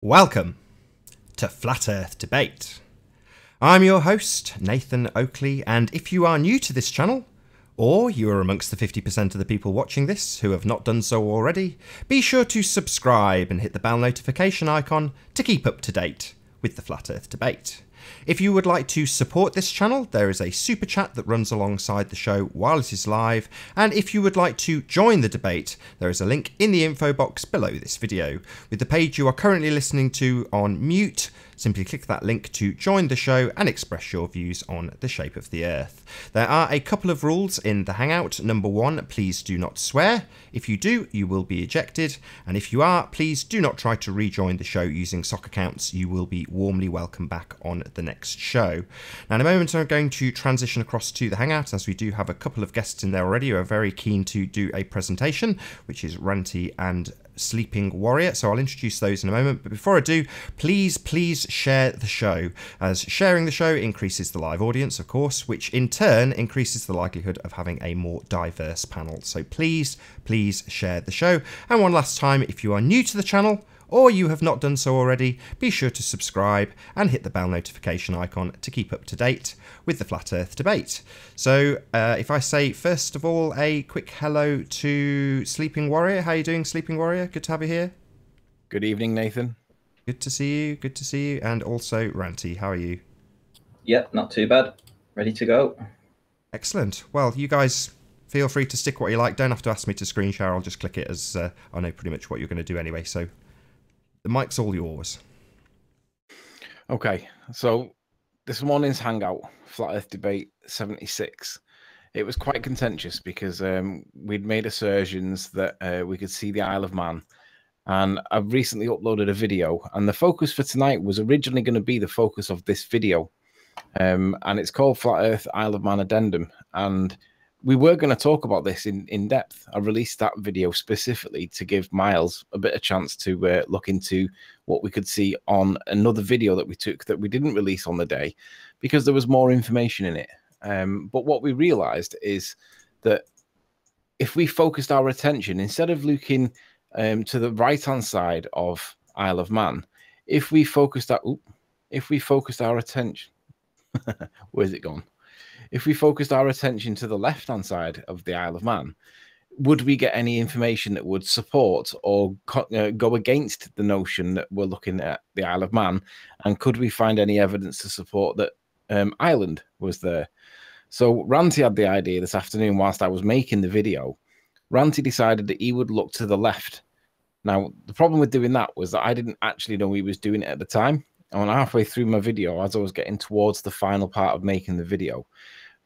Welcome to Flat Earth Debate. I'm your host, Nathan Oakley, and if you are new to this channel, or you are amongst the 50% of the people watching this who have not done so already, be sure to subscribe and hit the bell notification icon to keep up to date with the Flat Earth Debate. If you would like to support this channel, there is a super chat that runs alongside the show while it is live, and if you would like to join the debate, there is a link in the info box below this video. With the page you are currently listening to on mute, simply click that link to join the show and express your views on the shape of the Earth. There are a couple of rules in the Hangout. Number one, please do not swear. If you do, you will be ejected, and if you are, please do not try to rejoin the show using sock accounts. You will be warmly welcome back on the next show. Now in a moment I'm going to transition across to the Hangout, as we do have a couple of guests in there already who are very keen to do a presentation, which is Ranty and Sleeping Warrior, so I'll introduce those in a moment. But before I do, please share the show, as sharing the show increases the live audience, of course, which in turn increases the likelihood of having a more diverse panel. So please share the show. And one last time, if you are new to the channel or you have not done so already, be sure to subscribe and hit the bell notification icon to keep up to date with the Flat Earth Debate. So if I say, first of all, a quick hello to Sleeping Warrior. How are you doing, Sleeping Warrior? Good to have you here. Good evening, Nathan. Good to see you. Good to see you. And also, Ranty, how are you? Yep, not too bad. Ready to go. Excellent. Well, you guys feel free to stick what you like. Don't have to ask me to screen share. I'll just click it, as I know pretty much what you're going to do anyway. So the mic's all yours. Okay, so this morning's Hangout, Flat Earth Debate 76, it was quite contentious because we'd made assertions that we could see the Isle of Man. And I've recently uploaded a video, and the focus for tonight was originally going to be the focus of this video. And it's called Flat Earth Isle of Man Addendum. And we were going to talk about this in depth. I released that video specifically to give Miles a bit of chance to look into what we could see on another video that we took that we didn't release on the day, because there was more information in it. But what we realized is that if we focused our attention, instead of looking to the right-hand side of Isle of Man, if we focused our attention, where's it gone? If we focused our attention to the left-hand side of the Isle of Man, would we get any information that would support or go against the notion that we're looking at the Isle of Man? And could we find any evidence to support that Ireland was there? So Ranty had the idea this afternoon whilst I was making the video. Ranty decided that he would look to the left. Now, the problem with doing that was that I didn't actually know he was doing it at the time. And halfway through my video, as I was getting towards the final part of making the video,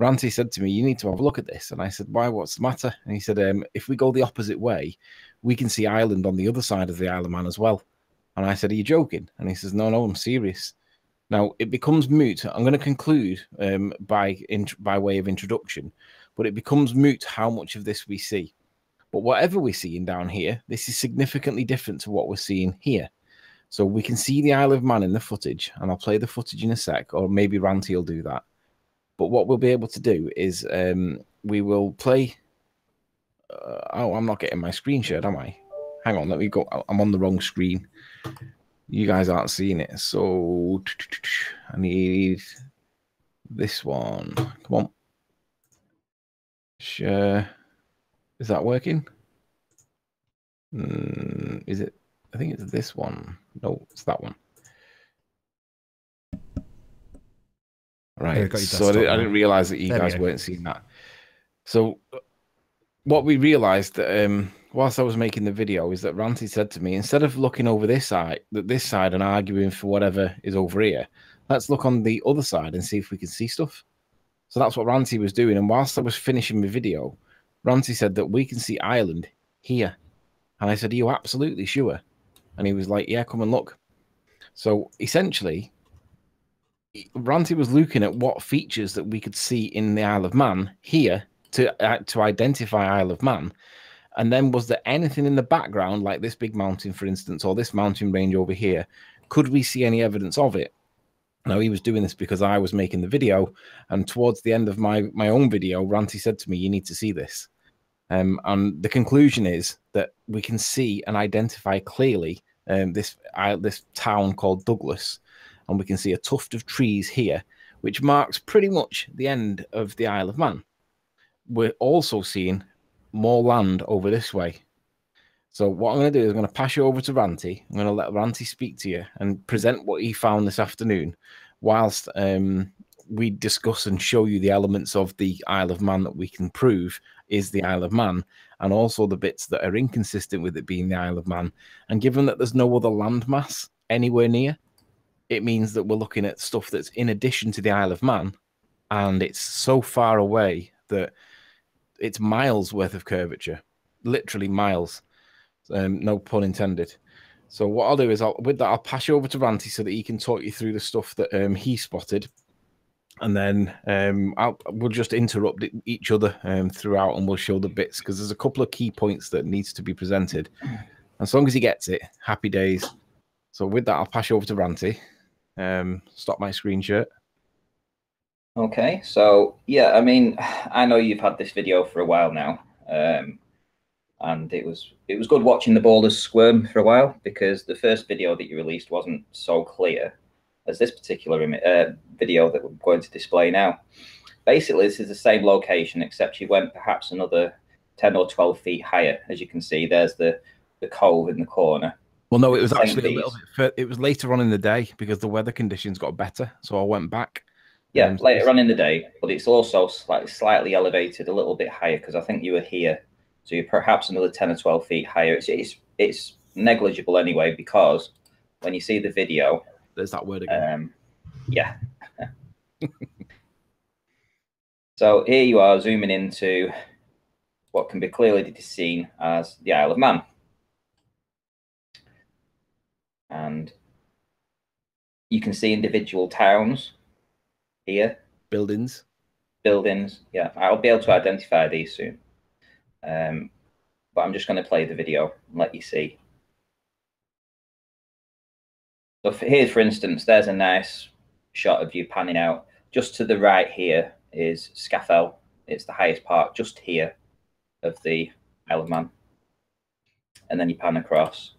Ranty said to me, "You need to have a look at this." And I said, "Why? What's the matter?" And he said, "If we go the opposite way, we can see Ireland on the other side of the Isle of Man as well." And I said, "Are you joking?" And he says, "No, I'm serious." Now, it becomes moot. I'm going to conclude by way of introduction, but it becomes moot how much of this we see. But whatever we're seeing down here, this is significantly different to what we're seeing here. So we can see the Isle of Man in the footage, and I'll play the footage in a sec, or maybe Ranty will do that. But what we'll be able to do is we will play... oh, I'm not getting my screen shared, am I? Hang on, let me go. I'm on the wrong screen. You guys aren't seeing it. So I need this one. Come on. Share. Is that working? Is it? I think it's this one. No, it's that one. Right. So I didn't realize that you guys weren't seeing that. So what we realized that whilst I was making the video is that Ranty said to me, instead of looking over this side and arguing for whatever is over here, let's look on the other side and see if we can see stuff. So that's what Ranty was doing. And whilst I was finishing my video, Ranty said that we can see Ireland here. And I said, "Are you absolutely sure?" And he was like, "Yeah, come and look." So essentially, Ranty was looking at what features that we could see in the Isle of Man here to identify Isle of Man. And then was there anything in the background, like this big mountain, for instance, or this mountain range over here? Could we see any evidence of it? Now, he was doing this because I was making the video. And towards the end of my own video, Ranty said to me, "You need to see this." And the conclusion is that we can see and identify clearly this town called Douglas, and we can see a tuft of trees here, which marks pretty much the end of the Isle of Man. We're also seeing more land over this way. So what I'm going to do is I'm going to pass you over to Ranty. I'm going to let Ranty speak to you and present what he found this afternoon, whilst we discuss and show you the elements of the Isle of Man that we can prove is the Isle of Man, and also the bits that are inconsistent with it being the Isle of Man. And given that there's no other landmass anywhere near, it means that we're looking at stuff that's in addition to the Isle of Man, and it's so far away that it's miles worth of curvature, literally miles. No pun intended. So what I'll do is I'll pass you over to Ranty so that he can talk you through the stuff that he spotted, and then we'll just interrupt each other throughout, and we'll show the bits, because there's a couple of key points that needs to be presented. As long as he gets it, happy days. So with that, I'll pass you over to Ranty. Stop my screen share. Okay, so yeah, I mean, I know you've had this video for a while now. And it was good watching the boulders squirm for a while, because the first video that you released wasn't so clear as this particular video that we're going to display now. Basically, this is the same location, except you went perhaps another 10 or 12 feet higher. As you can see, there's the cove in the corner. Well, no, it was actually a little bit. It was later on in the day because the weather conditions got better, so I went back. Yeah, later on in the day, but it's also slightly elevated a little bit higher, because I think you were here. So you're perhaps another 10 or 12 feet higher. It's negligible anyway, because when you see the video... There's that word again. Yeah. So here you are zooming into what can be clearly seen as the Isle of Man. And you can see individual towns here. Buildings. Yeah, I'll be able to identify these soon. But I'm just going to play the video and let you see. So here, for instance, there's a nice shot of you panning out. Just to the right here is Scafell. It's the highest part just here of the Isle of Man. And then you pan across.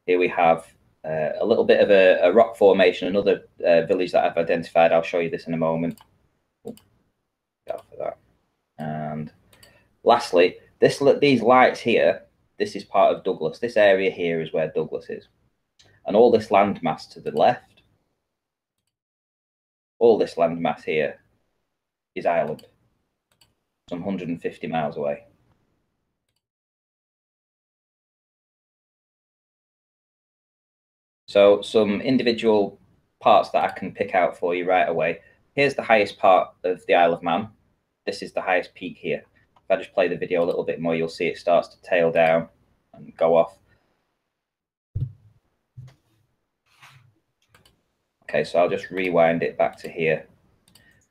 Here we have a little bit of a rock formation, another village that I've identified. I'll show you this in a moment. Go for that. And lastly, these lights here, this is part of Douglas. This area here is where Douglas is. And all this landmass to the left, all this landmass here is Ireland, some 150 miles away. So some individual parts that I can pick out for you right away. Here's the highest part of the Isle of Man. This is the highest peak here. If I just play the video a little bit more, you'll see it starts to tail down and go off. Okay, so I'll just rewind it back to here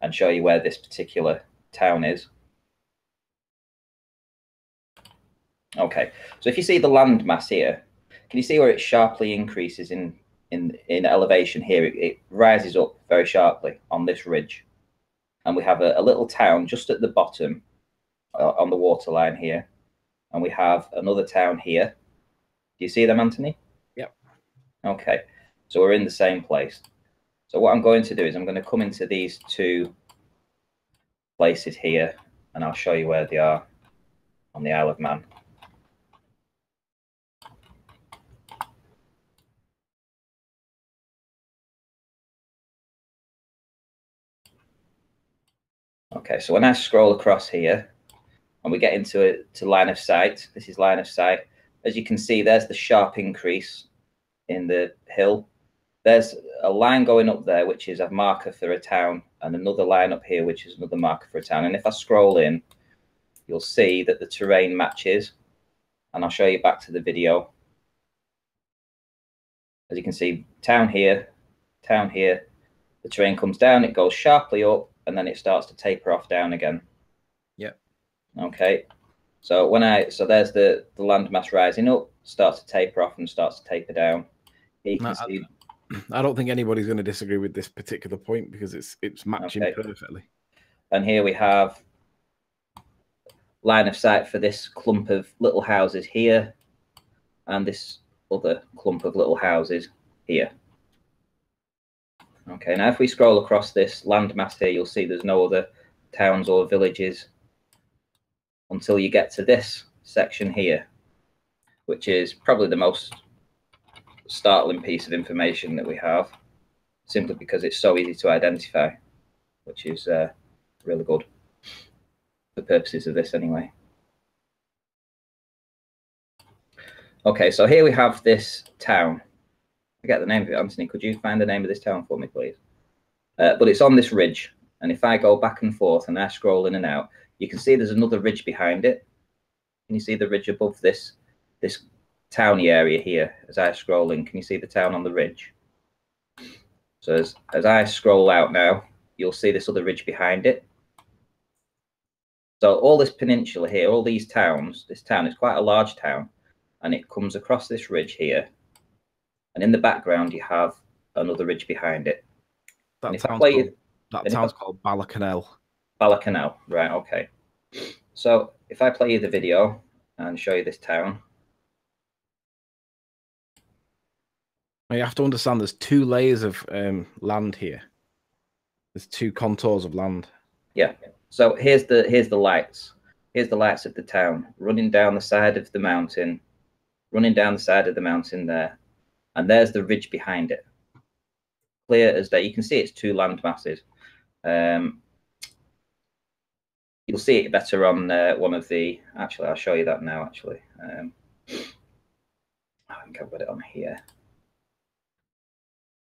and show you where this particular town is. Okay, so if you see the land mass here, can you see where it sharply increases in elevation here? It rises up very sharply on this ridge. And we have a little town just at the bottom on the waterline here. And we have another town here. Do you see them, Anthony? Yep. Okay, so we're in the same place. So what I'm going to do is I'm going to come into these two places here, and I'll show you where they are on the Isle of Man. Okay, so when I scroll across here and we get into line of sight, this is line of sight. As you can see, there's the sharp increase in the hill. There's a line going up there, which is a marker for a town, and another line up here, which is another marker for a town. And if I scroll in, you'll see that the terrain matches. And I'll show you back to the video. As you can see, town here, the terrain comes down, it goes sharply up, and then it starts to taper off down again. Yep. Okay. So there's the landmass rising up, starts to taper off and starts to taper down. Here you can see. I don't think anybody's going to disagree with this particular point, because it's matching perfectly. And here we have line of sight for this clump of little houses here, and this other clump of little houses here. Okay, now if we scroll across this landmass here, you'll see there's no other towns or villages until you get to this section here, which is probably the most startling piece of information that we have, simply because it's so easy to identify, which is really good for purposes of this anyway. Okay, so here we have this town. I forget the name of it. Anthony, could you find the name of this town for me, please? But it's on this ridge, and if I go back and forth and I scroll in and out, you can see there's another ridge behind it. Can you see the ridge above this towny area here? As I scroll in, can you see the town on the ridge? So as I scroll out now, you'll see this other ridge behind it. So all this peninsula here, all these towns, this town is quite a large town, and it comes across this ridge here. And in the background, you have another ridge behind it. That town's called Ballacanal. Ballacanal, right, okay. So if I play you the video and show you this town. Now you have to understand there's 2 layers of land here. There's 2 contours of land. Yeah. So here's the lights. Here's the lights of the town running down the side of the mountain, there. And there's the ridge behind it. Clear as day. You can see it's 2 land masses. You'll see it better on one of the... Actually, I'll show you that now, actually. I think I've got it on here.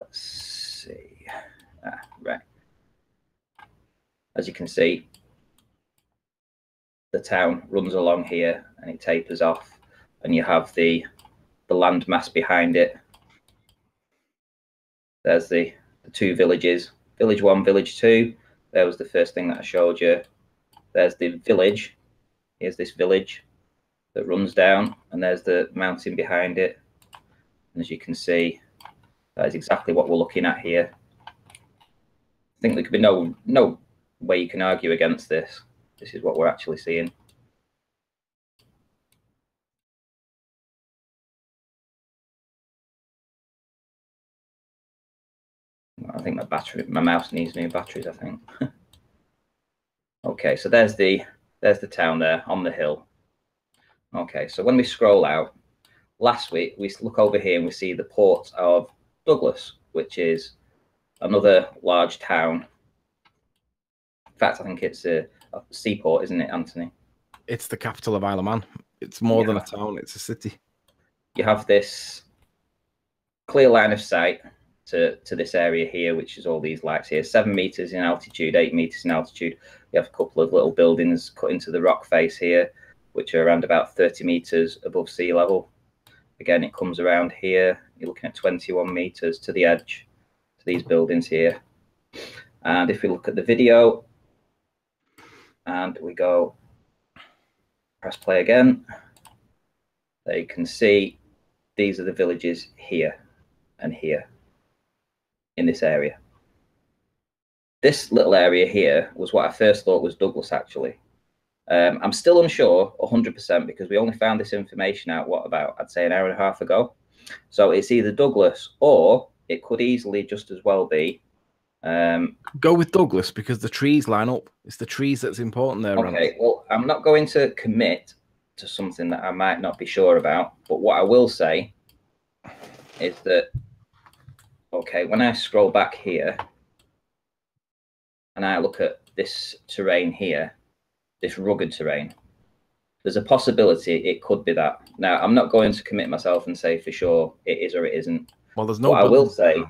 Let's see. Right. As you can see, the town runs along here and it tapers off, and you have the land mass behind it. There's the 2 villages, village 1, village 2. There was the first thing that I showed you. There's the village. Here's this village that runs down, and there's the mountain behind it. And as you can see, that is exactly what we're looking at here. I think there could be no way you can argue against this. This is what we're actually seeing. I think my mouse needs new batteries, I think. Okay, so there's the town there on the hill. Okay, so when we scroll out, last week we look over here and we see the port of Douglas, which is another large town. In fact, I think it's a seaport, isn't it, Anthony? It's the capital of Isle of Man. It's more than a town, it's a city. You have this clear line of sight to this area here, which is all these lights here. 7 meters in altitude, 8 meters in altitude. You have a couple of little buildings cut into the rock face here, which are around about 30 meters above sea level. Again, it comes around here. You're looking at 21 meters to the edge, to these buildings here. And if we look at the video and we go, press play again, there you can see these are the villages here and here in this area. This little area here was what I first thought was Douglas, actually. I'm still unsure 100% because we only found this information out, what, about, I'd say, an hour and a half ago. So it's either Douglas or it could easily just as well be. Go with Douglas because the trees line up. It's the trees that's important there. Okay, well, I'm not going to commit to something that I might not be sure about. But what I will say is that, okay, when I scroll back here and I look at this terrain here, this rugged terrain, there's a possibility it could be that. Now, I'm not going to commit myself and say for sure it is or it isn't. Well, there's no. What I will say,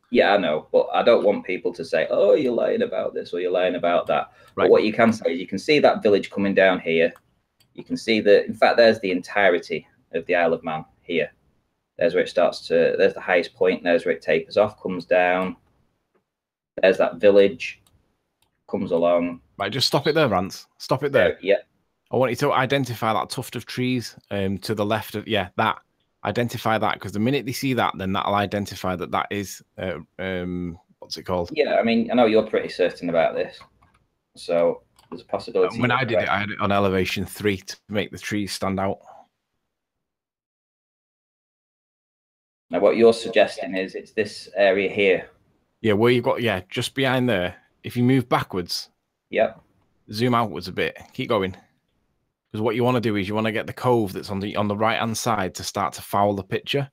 yeah, I know, but I don't want people to say, oh, you're lying about this or you're lying about that. Right. But what you can say is you can see that village coming down here. You can see that, in fact, there's the entirety of the Isle of Man here. There's where it starts to, there's the highest point, there's where it tapers off, comes down. There's that village, comes along. Right, just stop it there, Rance. Stop it there. Yeah. I want you to identify that tuft of trees to the left of, yeah, that. Identify that, because the minute they see that, then that'll identify that that is, what's it called? Yeah, I mean, I know you're pretty certain about this. So there's a possibility. When I did it, I had it on elevation 3 to make the trees stand out. Now, what you're suggesting is it's this area here. Yeah, where you've got, just behind there. If you move backwards, Yep. zoom outwards a bit, keep going. Because what you want to do is you want to get the cove that's on the right hand side to start to foul the picture.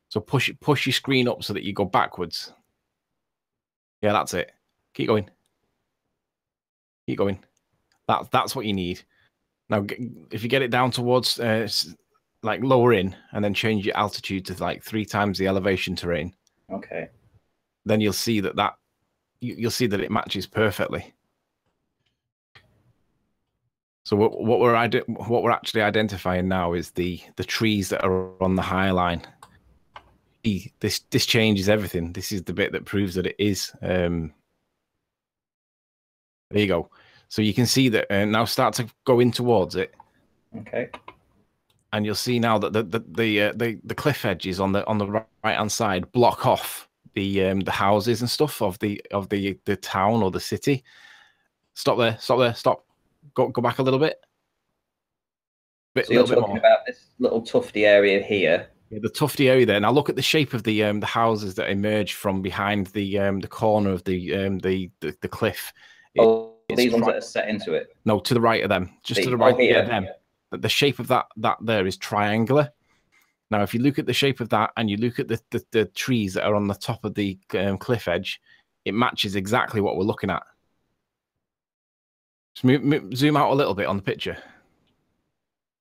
So push your screen up so that you go backwards. Yeah, that's it. Keep going. Keep going. That's what you need. Now, if you get it down towards like lower in, and then change your altitude to like 3 times the elevation terrain. Okay. Then you'll see that you'll see that it matches perfectly. So what we're actually identifying now is the trees that are on the high line. This changes everything. This is the bit that proves that it is. There you go. So you can see that now start to go in towards it. Okay. And you'll see now that the cliff edges on the right hand side block off the houses and stuff of the town or the city. Stop there. Stop there. Stop. Go back a little bit. So you're talking about this little tufty area here. Yeah, the tufty area there. Now look at the shape of the houses that emerge from behind the corner of the cliff. These ones that are set into it. No, to the right of them, just to the right of them. But the shape of that there is triangular. Now, if you look at the shape of that and you look at the trees that are on the top of the cliff edge, it matches exactly what we're looking at. Just zoom out a little bit on the picture.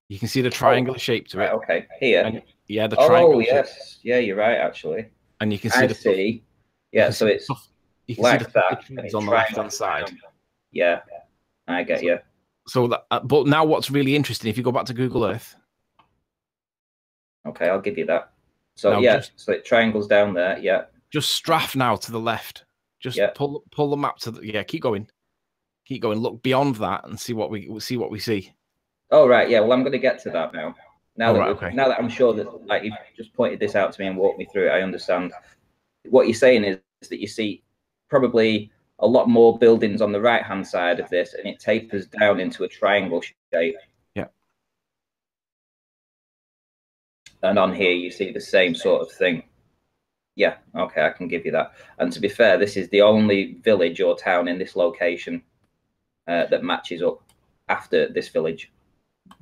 You can see the triangular shape to it. Right, okay, here. And, yeah, the triangle. Oh, yes. Yeah, you're right, actually. And you can see Yeah, so it's you can like see the that trees on the left-hand side. Yeah, I get you. So that, but now what's really interesting, if you go back to Google Earth. Okay, I'll give you that. So now yeah, so it triangles down there. Yeah. Just strafe now to the left. Just pull the map to the keep going. Keep going. Look beyond that and see what we see. Oh right, yeah. Well, I'm going to get to that now. Now that I'm sure that like you've just pointed this out to me and walked me through it, I understand. What you're saying is that you see probably a lot more buildings on the right-hand side of this, and it tapers down into a triangle shape. Yeah. And on here, you see the same sort of thing. Yeah, okay, I can give you that. And to be fair, this is the only village or town in this location that matches up after this village.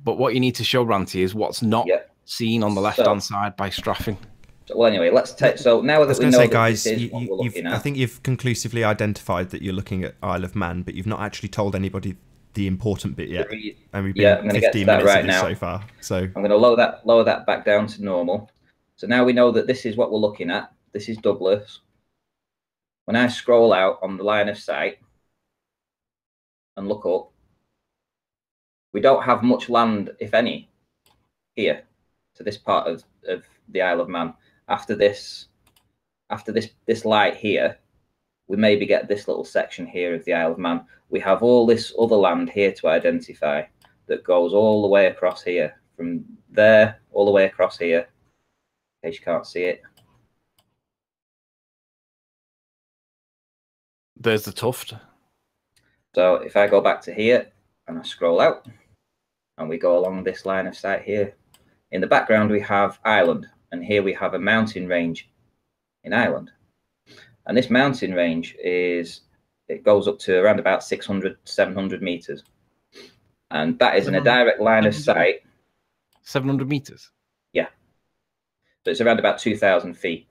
But what you need to show, Ranty, is what's not seen on the left-hand side by strafing. So, well, anyway, let's take. So now that we know guys, this is what we're looking at, I think you've conclusively identified that you're looking at Isle of Man, but you've not actually told anybody the important bit yet. And we've been 15 minutes right now so far. So I'm going to lower that back down to normal. So now we know that this is what we're looking at. This is Douglas. When I scroll out on the line of sight and look up, we don't have much land, if any, here to this part of the Isle of Man. After this light here, we maybe get this little section here of the Isle of Man. We have all this other land here to identify that goes all the way across here, from there all the way across here, in case you can't see it. There's the tuft. So if I go back to here and I scroll out and we go along this line of sight here, in the background we have Ireland, and here we have a mountain range in Ireland. And this mountain range it goes up to around about 600, 700 meters. And that is in a direct line of sight. 700 meters? Yeah. So it's around about 2,000 feet.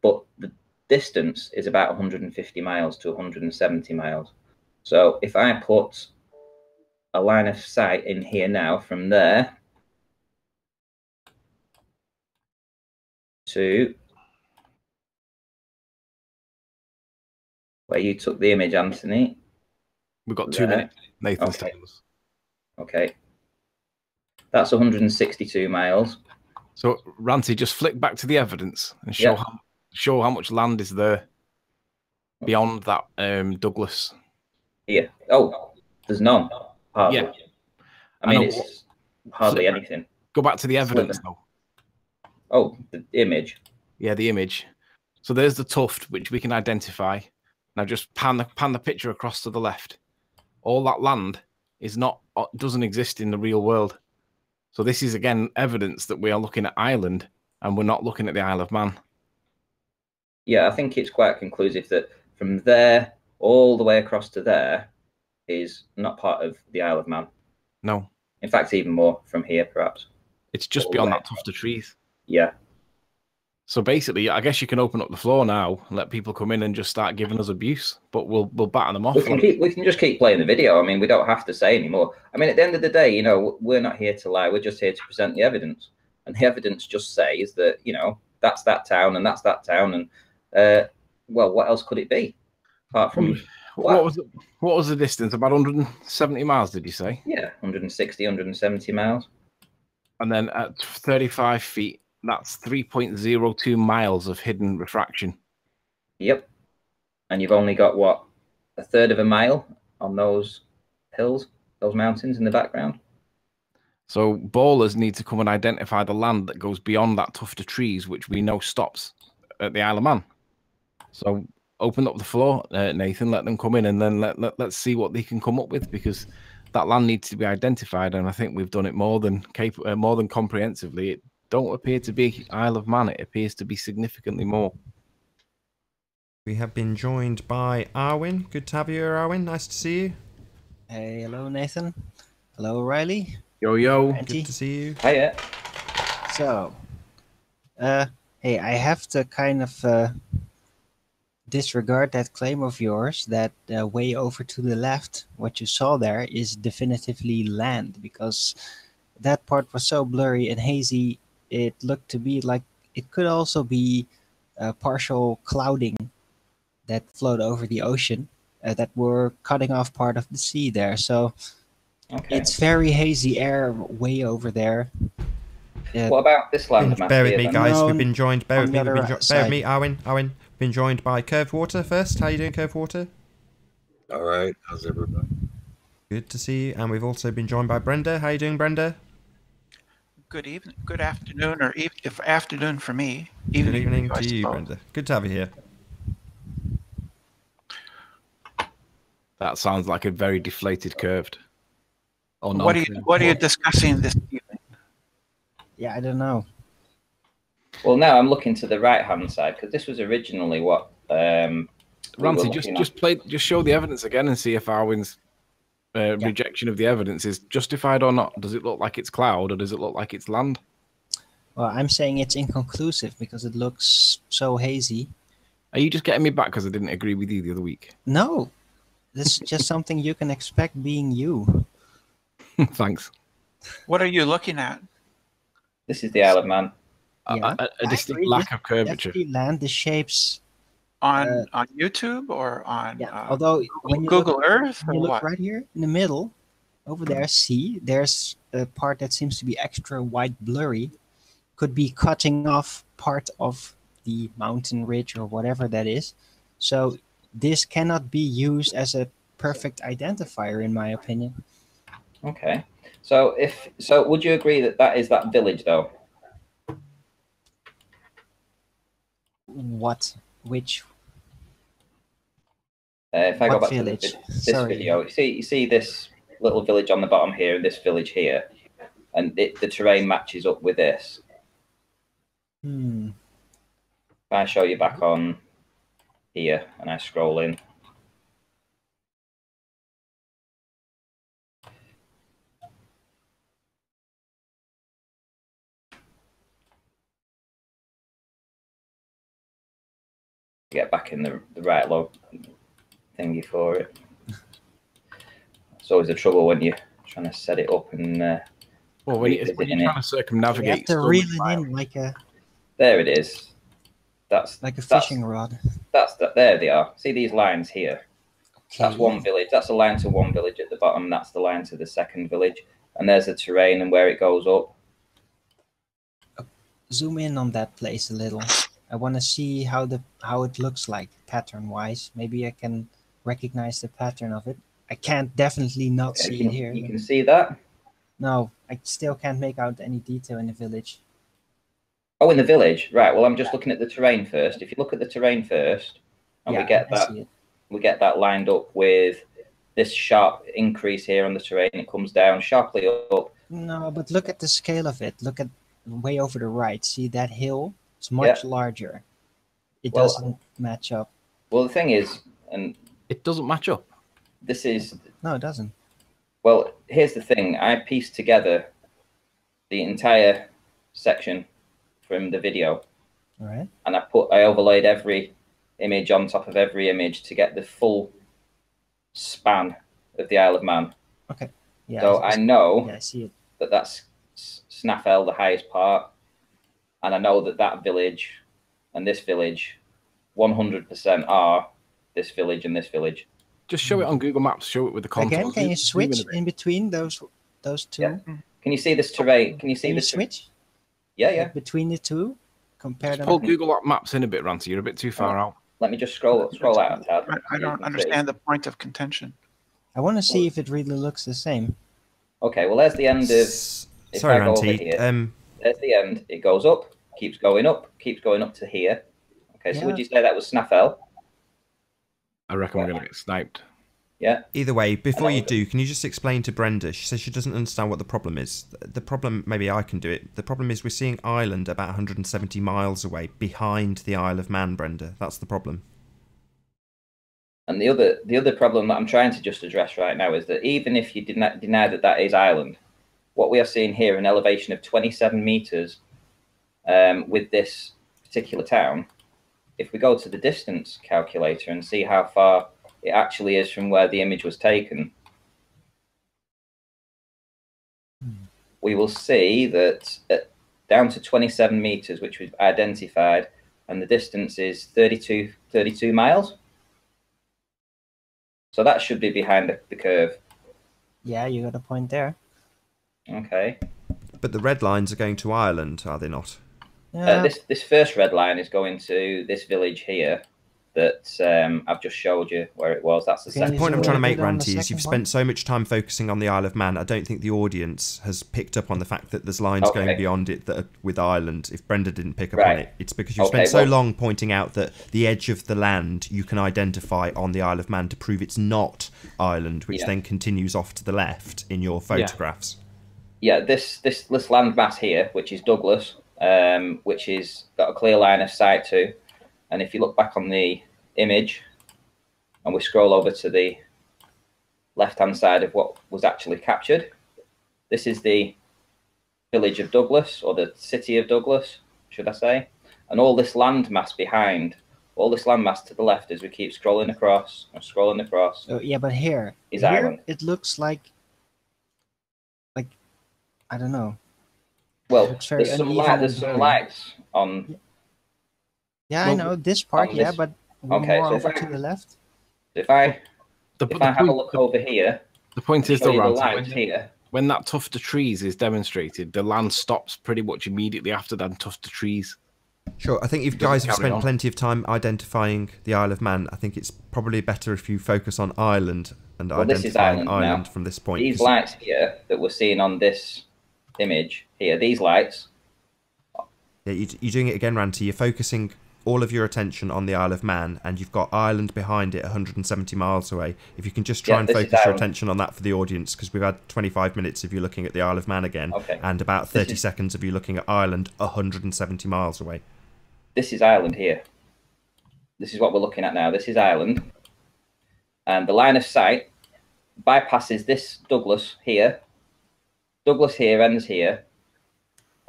But the distance is about 150 miles to 170 miles. So if I put a line of sight in here now from there to where you took the image, Anthony. We've got 2 minutes. Nathan's telling us. Okay. That's 162 miles. So, Ranty, just flick back to the evidence and show how much land is there beyond that Douglas. Here. Oh, there's none. Hardly. Yeah. I mean, it's hardly anything. Go back to the evidence, though. Oh, the image. Yeah, the image. So there's the tuft, which we can identify. Now just pan the picture across to the left. All that land doesn't exist in the real world. So this is, again, evidence that we are looking at Ireland and we're not looking at the Isle of Man. Yeah, I think it's quite conclusive that from there all the way across to there is not part of the Isle of Man. No. In fact, even more from here, perhaps. It's just All the beyond way that tuft of trees. Yeah. So basically, I guess you can open up the floor now and let people come in and just start giving us abuse, but we'll batten them off. We can just keep playing the video. I mean, we don't have to say anymore. I mean, at the end of the day, you know, we're not here to lie. We're just here to present the evidence, and the evidence just says that, you know, that's that town and that's that town, and well, what else could it be apart from what was the distance? About 170 miles, did you say? Yeah, 160, 170 miles. And then at 35 feet, that's 3.02 miles of hidden refraction. Yep. And you've only got, what, a third of a mile on those hills, those mountains in the background? So bowlers need to come and identify the land that goes beyond that tuft of trees, which we know stops at the Isle of Man. So open up the floor, Nathan, let them come in, and then let's see what they can come up with, because that land needs to be identified, and I think we've done it more than comprehensively. It don't appear to be Isle of Man. It appears to be significantly more. We have been joined by Arwin. Good to have you here, Arwin. Nice to see you. Hey, hello, Nathan. Hello, Riley. Yo, yo. Good to see you. Hiya. So, hey, I have to kind of disregard that claim of yours that way over to the left, what you saw there is definitively land, because that part was so blurry and hazy, it looked to be like it could also be partial clouding that flowed over the ocean that were cutting off part of the sea there. So it's very hazy air way over there. What about this land? Bear with me, guys. No, We've been joined. Bear with me. bear with me, Arwin. Been joined by Curved Water first. How you doing, Curved Water? All right. How's everybody? Good to see you. And we've also been joined by Brenda. How you doing, Brenda? Good evening, good afternoon, or if afternoon for me. Good evening to you, Brenda. Good to have you here. That sounds like a very deflated curved. Oh, what are you discussing this evening? Yeah, I don't know. Well, now I'm looking to the right-hand side, because this was originally what. Ramsey, just show the evidence again and see if Arwin's rejection of the evidence is justified or not. Does it look like it's cloud, or does it look like it's land? Well, I'm saying it's inconclusive because it looks so hazy. Are you just getting me back because I didn't agree with you the other week? No, this is just something you can expect being you. Thanks. What are you looking at? This is the Isle of Man. Yeah, a distinct lack of curvature. Land, the shapes on YouTube or on although when you Google Earth or you look what? right here in the middle, over there, see, there's a part that seems to be extra white blurry. Could be cutting off part of the mountain ridge or whatever that is. So this cannot be used as a perfect identifier, in my opinion. Okay. So would you agree that that is that village, though? What? Which? If I go What back village? to this Sorry. video, you see this little village on the bottom here, and this village here, and the terrain matches up with this. If I show you back on here, and I scroll in. Get back in the right log thingy for it. It's always the trouble when you're trying to set it up and. Well, when you're trying to circumnavigate, you have to reel it in like a. There it is. That's like a fishing rod. There they are. See these lines here. Okay. That's one village. That's a line to one village at the bottom. That's the line to the second village, and there's the terrain and where it goes up. Zoom in on that place a little. I want to see how it looks like pattern-wise. Maybe I can recognize the pattern of it. I can't definitely not see it here. You can see that? No, I still can't make out any detail in the village. Oh, in the village, right? Well, I'm just looking at the terrain first. If you look at the terrain first, and we get that lined up with this sharp increase here on the terrain. It comes down sharply up. No, but look at the scale of it. Look at way over the right. See that hill? It's much larger. It Well, doesn't match up. Well, the thing is, and It doesn't match up. this is, No, it doesn't. well, here's the thing. I pieced together the entire section from the video, All right. and I overlaid every image on top of every image to get the full span of the Isle of Man. Okay. Yeah. So I know Yeah, I see it. that that's Snaffell, the highest part, and I know that that village and this village 100% are this village and this village. Just show it on Google Maps. Show it with the contours. Again, can you Zoom in a switch bit. in between those two? Yeah. Can you see this terrain? Can you see Can you this? switch Yeah, yeah. between the two? Compare them. Pull Google Maps in a bit, Ranty. You're a bit too far out. Let me just scroll out, Tad. I don't understand the point of contention. I want to see if it really looks the same. Okay, well, there's the end of. If Sorry, I go over Ranty. here, there's the end. It goes up, keeps going up to here. Okay, so Yeah. would you say that was Snaffell? I reckon we're going to get sniped. Yeah. Either way, before you do, can you just explain to Brenda? She says she doesn't understand what the problem is. The problem, maybe I can do it. The problem is we're seeing Ireland about 170 miles away, behind the Isle of Man, Brenda. That's the problem. And the other problem that I'm trying to just address right now is that even if you deny that that is Ireland, what we are seeing here, an elevation of 27 meters with this particular town, if we go to the distance calculator and see how far it actually is from where the image was taken, we will see that down to 27 meters, which we've identified, and the distance is 32 miles. So that should be behind the curve. Yeah, you got a point there. Okay. But the red lines are going to Ireland, are they not? Yeah. This first red line is going to this village here that I've just showed you where it was. That's the Okay, second. The point I'm Is it trying to a make, bit on the Ranty, is second you've one? spent so much time focusing on the Isle of Man. I don't think the audience has picked up on the fact that there's lines Okay. going beyond it that are with Ireland. If Brenda didn't pick up Right. on it, it's because you've Okay, spent so well- long pointing out that the edge of the land you can identify on the Isle of Man to prove it's not Ireland, which Yeah. then continues off to the left in your photographs. Yeah, this land mass here, which is Douglas, which is got a clear line of sight to, and if you look back on the image, and we scroll over to the left-hand side of what was actually captured, this is the village of Douglas, or the city of Douglas, should I say, and all this land mass behind, all this land mass to the left as we keep scrolling across and scrolling across. Oh, yeah, but here Is Ireland. it looks like I don't know. Well, Looks very there's some uneven there's and some blurry. lights on. Yeah, I Well, know this part. on Yeah, this- but we're okay, more so if over I- to the left. If I The have a look over here, point is, show though, you the Ranty, lights here. when that tuft of trees is demonstrated, the land stops pretty much immediately after that tuft of trees. Sure, I think you Doesn't guys have carry spent on. plenty of time identifying the Isle of Man. I think it's probably better if you focus on Ireland and Well, this is identifying Ireland now. Ireland from this point. These 'cause- lights here that we're seeing on this image here, these lights, Yeah, you're doing it again, Ranty. You're focusing all of your attention on the Isle of Man, and you've got Ireland behind it, 170 miles away. If you can just try Yeah, and this is focus your Ireland. attention on that for the audience, because we've had 25 minutes of you looking at the Isle of Man again, Okay. and about This 30 is- seconds of you looking at Ireland, 170 miles away. this is Ireland here. This is what we're looking at now. This is Ireland. And the line of sight bypasses this Douglas here. Douglas here ends here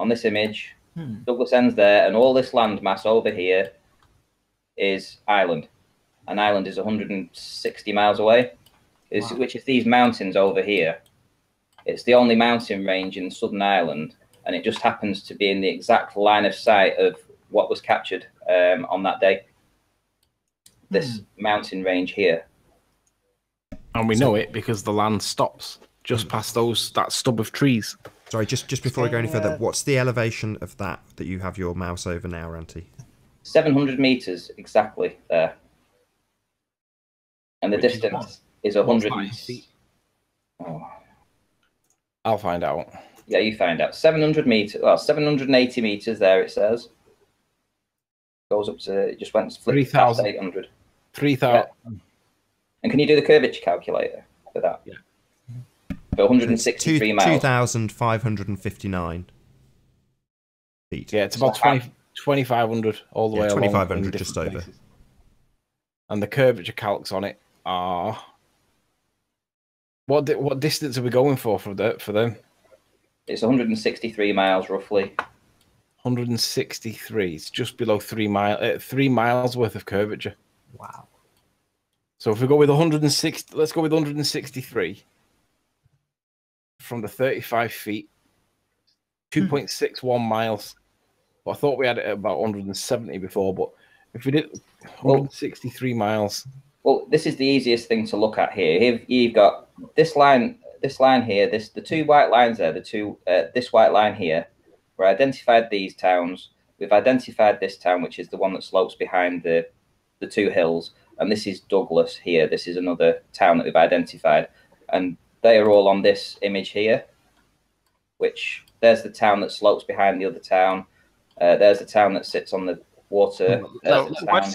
on this image. Douglas ends there, and all this land mass over here is Ireland. And Ireland is 160 miles away, Wow. which is these mountains over here. It's the only mountain range in Southern Ireland, and it just happens to be in the exact line of sight of what was captured on that day. This mountain range here. And we know it because the land stops just past that stub of trees. Sorry, just before we go any further, Yeah. what's the elevation of that you have your mouse over now, Ranty? 700 meters exactly there. And the Which is distance what? is What's 100. that in feet? Oh, I'll find out. yeah, you find out. 700 meters, well, 780 meters there, it says. Goes up to, it just went to 3,000. 800. 3,000. And can you do the curvature calculator for that? Yeah. For 163 miles. 2,559 feet. Yeah, it's about So 20. 2,500 all the way along. 2,500, just over. Places. And the curvature calcs on it are... What distance are we going for them? It's 163 miles, roughly. 163. It's just below 3 miles worth of curvature. Wow. So if we go with 160, let's go with 163 from the 35 feet, 2.61 miles. Well, I thought we had it at about 170 before, but if we did 163 miles. Well, this is the easiest thing to look at here. You've got this line here, the two white lines there, this white line here. We identified these towns. We've identified this town, which is the one that slopes behind the two hills. And this is Douglas here. This is another town that we've identified. And they are all on this image here, which there's the town that slopes behind the other town. There's the town that sits on the water.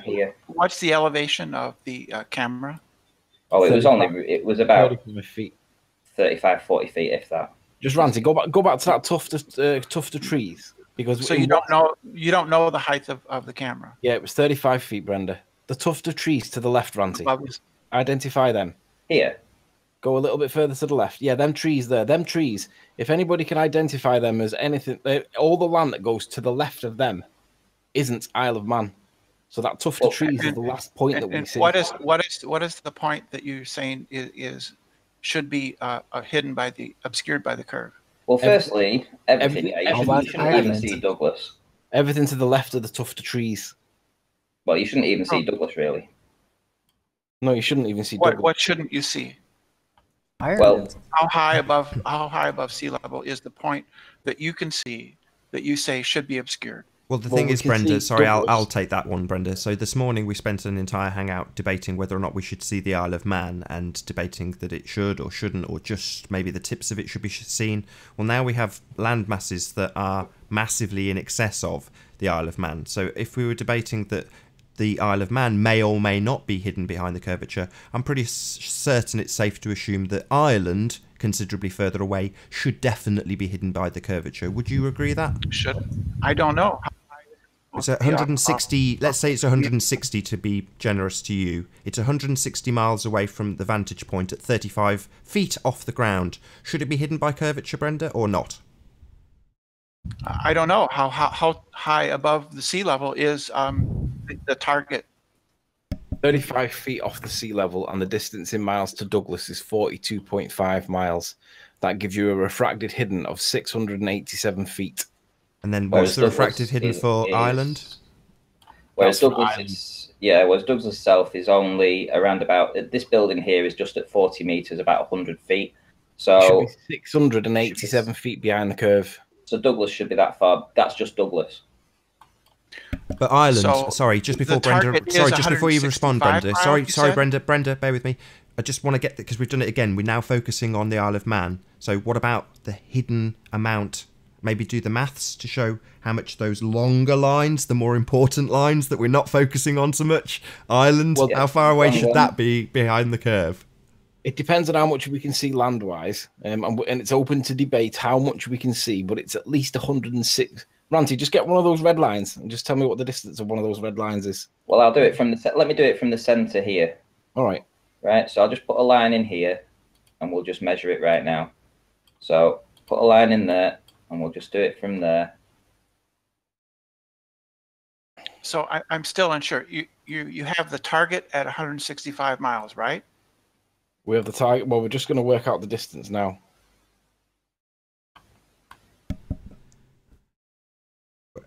Here. What's the elevation of the camera? Oh, it was about 35 feet. 35, 40 feet, if that. Just Ranty, go back to that tuft of trees, because so you don't know the height of the camera. Yeah, it was 35 feet, Brenda. The tuft of trees to the left, Ranty. Identify them. Here. Go a little bit further to the left. Yeah, them trees there. Them trees. If anybody can identify them as anything, all the land that goes to the left of them isn't Isle of Man. So that tuft of trees is the last point that we see. What is the point that you're saying should be obscured by the curve? Well, firstly, everything. You shouldn't even see Douglas. Everything to the left of the tuft of trees. Well, you shouldn't even see Douglas, really. No, you shouldn't even see Douglas. What shouldn't you see? Ireland. Well, how high above sea level is the point that you can see that you say should be obscured? Well, the thing is, Brenda, sorry, I'll take that one, Brenda. So this morning we spent an entire hangout debating whether or not we should see the Isle of Man, and debating that it should or shouldn't, or just maybe the tips of it should be seen. Well, now we have land masses that are massively in excess of the Isle of Man. So if we were debating that the Isle of Man may or may not be hidden behind the curvature, I'm pretty certain it's safe to assume that Ireland, considerably further away, should definitely be hidden by the curvature. Would you agree that? Should. I don't know. It's 160, let's say it's 160 to be generous to you. It's 160 miles away from the vantage point at 35 feet off the ground. Should it be hidden by curvature, Brenda, or not? I don't know. How high above the sea level is the target? 35 feet off the sea level, and the distance in miles to Douglas is 42.5 miles. That gives you a refracted hidden of 687 feet. And then what's the refracted hidden for Ireland? Whereas Douglas itself is only around about, this building here is just at 40 metres, about 100 feet. So it should be 687 feet behind the curve. So Douglas should be that far. That's just Douglas. But Ireland, sorry, just before Brenda, sorry, just before you respond, Brenda, sorry, Brenda, bear with me. I just want to get, because we've done it again, we're now focusing on the Isle of Man. So what about the hidden amount? Maybe do the maths to show how much those longer lines, the more important lines that we're not focusing on so much. Ireland, well, how far away should that be behind the curve? It depends on how much we can see land-wise, and it's open to debate how much we can see, but it's at least 106. Ranty, just get one of those red lines and just tell me what the distance of one of those red lines is. Well, I'll do it from the. Let me do it from the centre here. All right. Right. So I'll just put a line in here, and we'll just measure it right now. So put a line in there, and we'll just do it from there. So I'm still unsure. You have the target at 165 miles, right? We have the target. Well, we're just going to work out the distance now.